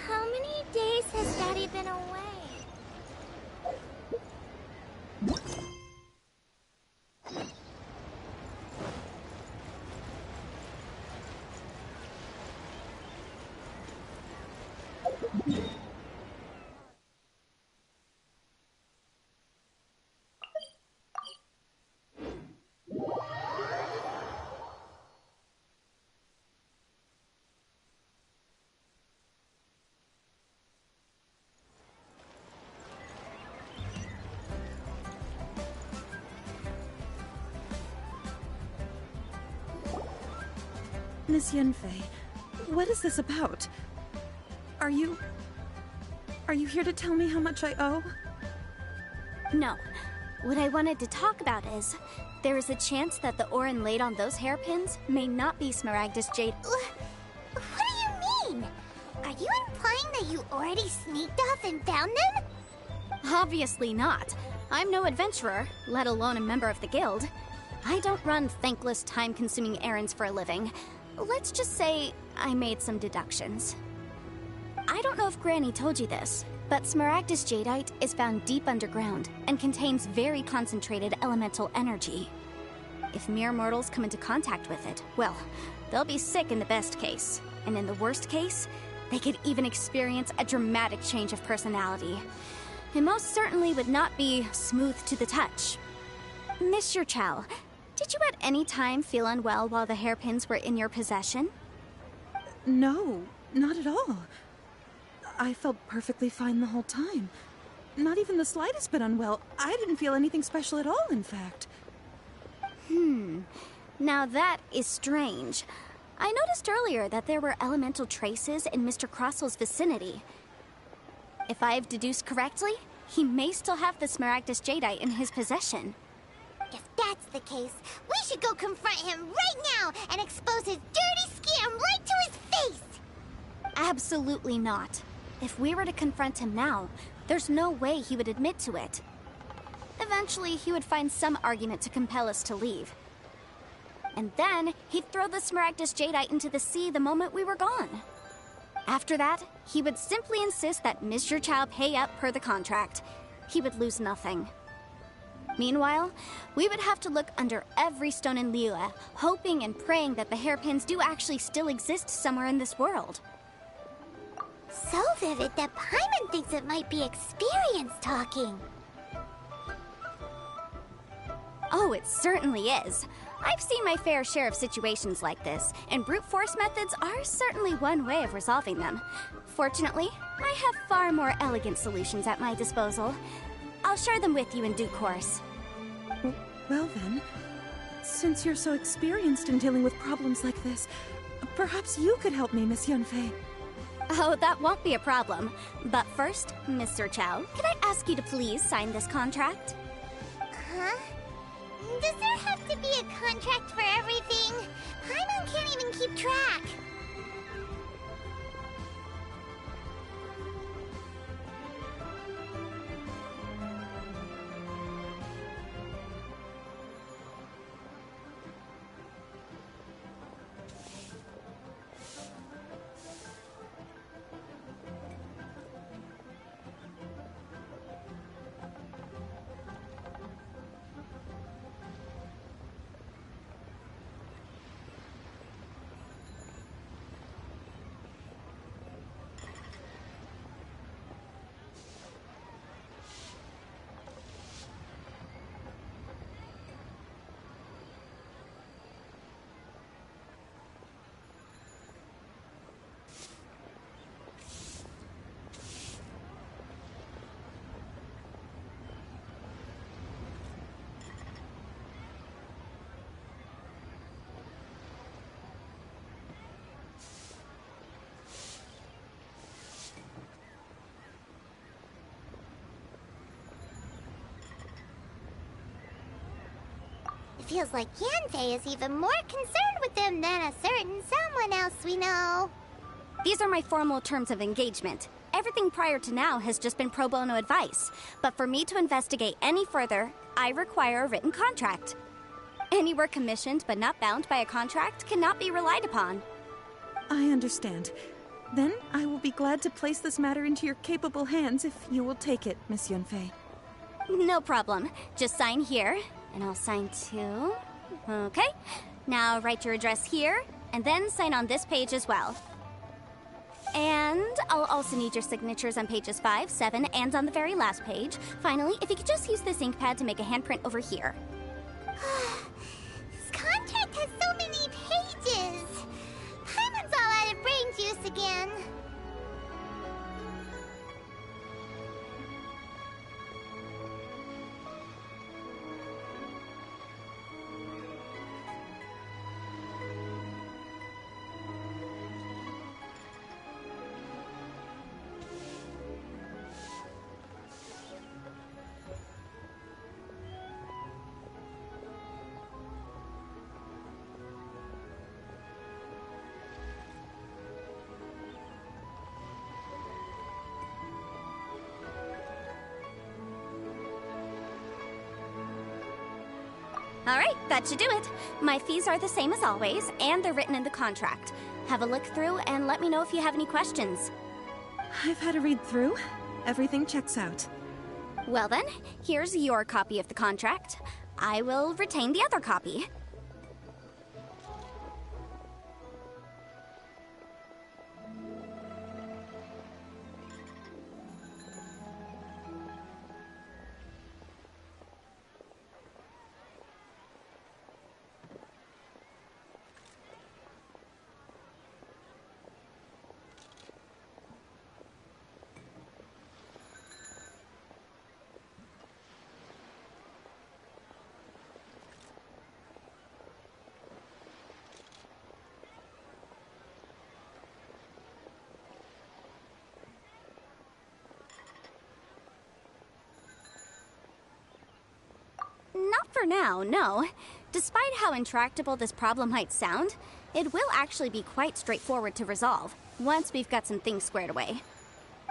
How many days has Daddy been away? Miss Yanfei, what is this about? Are you here to tell me how much I owe? No. What I wanted to talk about is, there is a chance that the Orin laid on those hairpins may not be Smaragdus Jade. What do you mean? Are you implying that you already sneaked off and found them? Obviously not. I'm no adventurer, let alone a member of the guild. I don't run thankless, time-consuming errands for a living. Let's just say I made some deductions. I don't know if Granny told you this, but Smaragdus Jadeite is found deep underground and contains very concentrated elemental energy. If mere mortals come into contact with it, well, they'll be sick in the best case. And in the worst case, they could even experience a dramatic change of personality. It most certainly would not be smooth to the touch. Mr. Chow, did you at any time feel unwell while the hairpins were in your possession? No, not at all. I felt perfectly fine the whole time. Not even the slightest bit unwell. I didn't feel anything special at all, in fact. Now that is strange. I noticed earlier that there were elemental traces in Mr. Crossell's vicinity. If I have deduced correctly, he may still have the Smaragdus Jadeite in his possession. If that's the case, we should go confront him right now and expose his dirty scam right to his face! Absolutely not. If we were to confront him now, there's no way he would admit to it. Eventually, he would find some argument to compel us to leave. And then, he'd throw the Smaragdus Jadeite into the sea the moment we were gone. After that, he would simply insist that Mr. Chow pay up per the contract. He would lose nothing. Meanwhile, we would have to look under every stone in Liyue, hoping and praying that the hairpins do actually still exist somewhere in this world. So vivid that Paimon thinks it might be experience talking. Oh, it certainly is. I've seen my fair share of situations like this, and brute force methods are certainly one way of resolving them. Fortunately, I have far more elegant solutions at my disposal. I'll share them with you in due course. Well then, since you're so experienced in dealing with problems like this, perhaps you could help me, Miss Yunfei. Oh, that won't be a problem. But first, Mr. Chow, could I ask you to please sign this contract? Huh? Does there have to be a contract for everything? Paimon can't even keep track. It feels like Yanfei is even more concerned with them than a certain someone else we know. These are my formal terms of engagement. Everything prior to now has just been pro bono advice. But for me to investigate any further, I require a written contract. Any work commissioned but not bound by a contract cannot be relied upon. I understand. Then I will be glad to place this matter into your capable hands if you will take it, Miss Yunfei. No problem. Just sign here, and I'll sign too. Okay. Now write your address here, and then sign on this page as well. And I'll also need your signatures on pages 5, 7, and on the very last page. Finally, if you could just use this ink pad to make a handprint over here. This contract has so many pages. Paimon's all out of brain juice again. Alright, that should do it. My fees are the same as always, and they're written in the contract. Have a look through and let me know if you have any questions. I've had a read through. Everything checks out. Well then, here's your copy of the contract. I will retain the other copy. for now, no. Despite how intractable this problem might sound, it will actually be quite straightforward to resolve, once we've got some things squared away.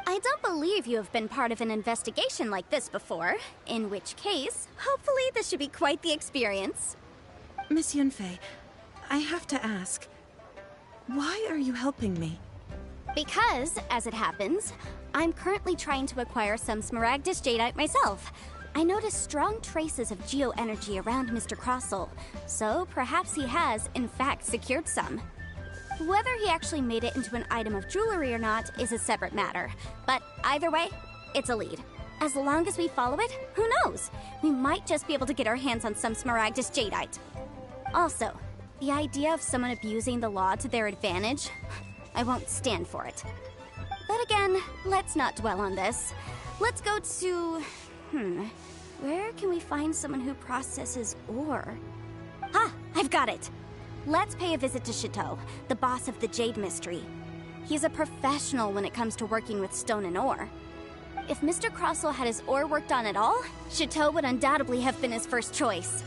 I don't believe you have been part of an investigation like this before, in which case, hopefully this should be quite the experience. Miss Yunfei, I have to ask, why are you helping me? Because, as it happens, I'm currently trying to acquire some Smaragdus Jadeite myself. I noticed strong traces of geo-energy around Mr. Crossel, so perhaps he has, in fact, secured some. Whether he actually made it into an item of jewelry or not is a separate matter, but either way, it's a lead. As long as we follow it, who knows? We might just be able to get our hands on some Smaragdus Jadeite. Also, the idea of someone abusing the law to their advantage, I won't stand for it. But again, let's not dwell on this. Let's go to... where can we find someone who processes ore? Ah, I've got it! Let's pay a visit to Chateau, the boss of the Jade Mystery. He's a professional when it comes to working with stone and ore. If Mr. Crossel had his ore worked on at all, Chateau would undoubtedly have been his first choice.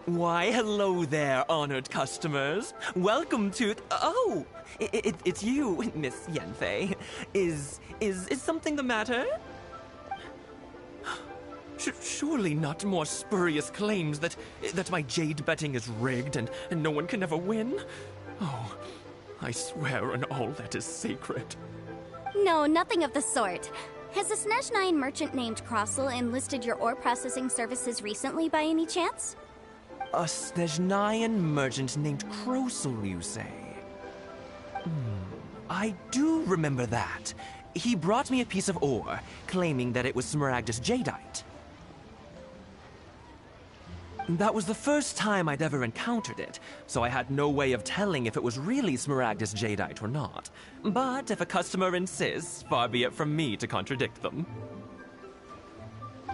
Why, hello there, honored customers. Welcome to... Oh! It's you, Miss Yanfei. Is something the matter? Surely not more spurious claims that my jade betting is rigged and no one can ever win? Oh, I swear on all that is sacred. No, nothing of the sort. Has a Snezhnine merchant named Crossel enlisted your ore processing services recently by any chance? A Snezhnine merchant named Crossel, you say? I do remember that. He brought me a piece of ore, claiming that it was Smaragdus jadeite. That was the first time I'd ever encountered it, so I had no way of telling if it was really Smaragdus jadeite or not. But if a customer insists, far be it from me to contradict them.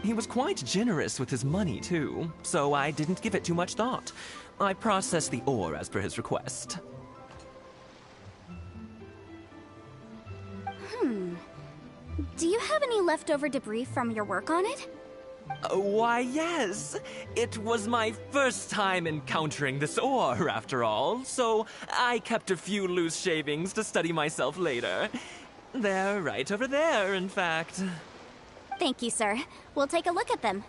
He was quite generous with his money, too, so I didn't give it too much thought. I processed the ore as per his request. Do you have any leftover debris from your work on it? Why, yes. It was my first time encountering this ore, after all, so I kept a few loose shavings to study myself later. They're right over there, in fact. Thank you, sir. We'll take a look at them.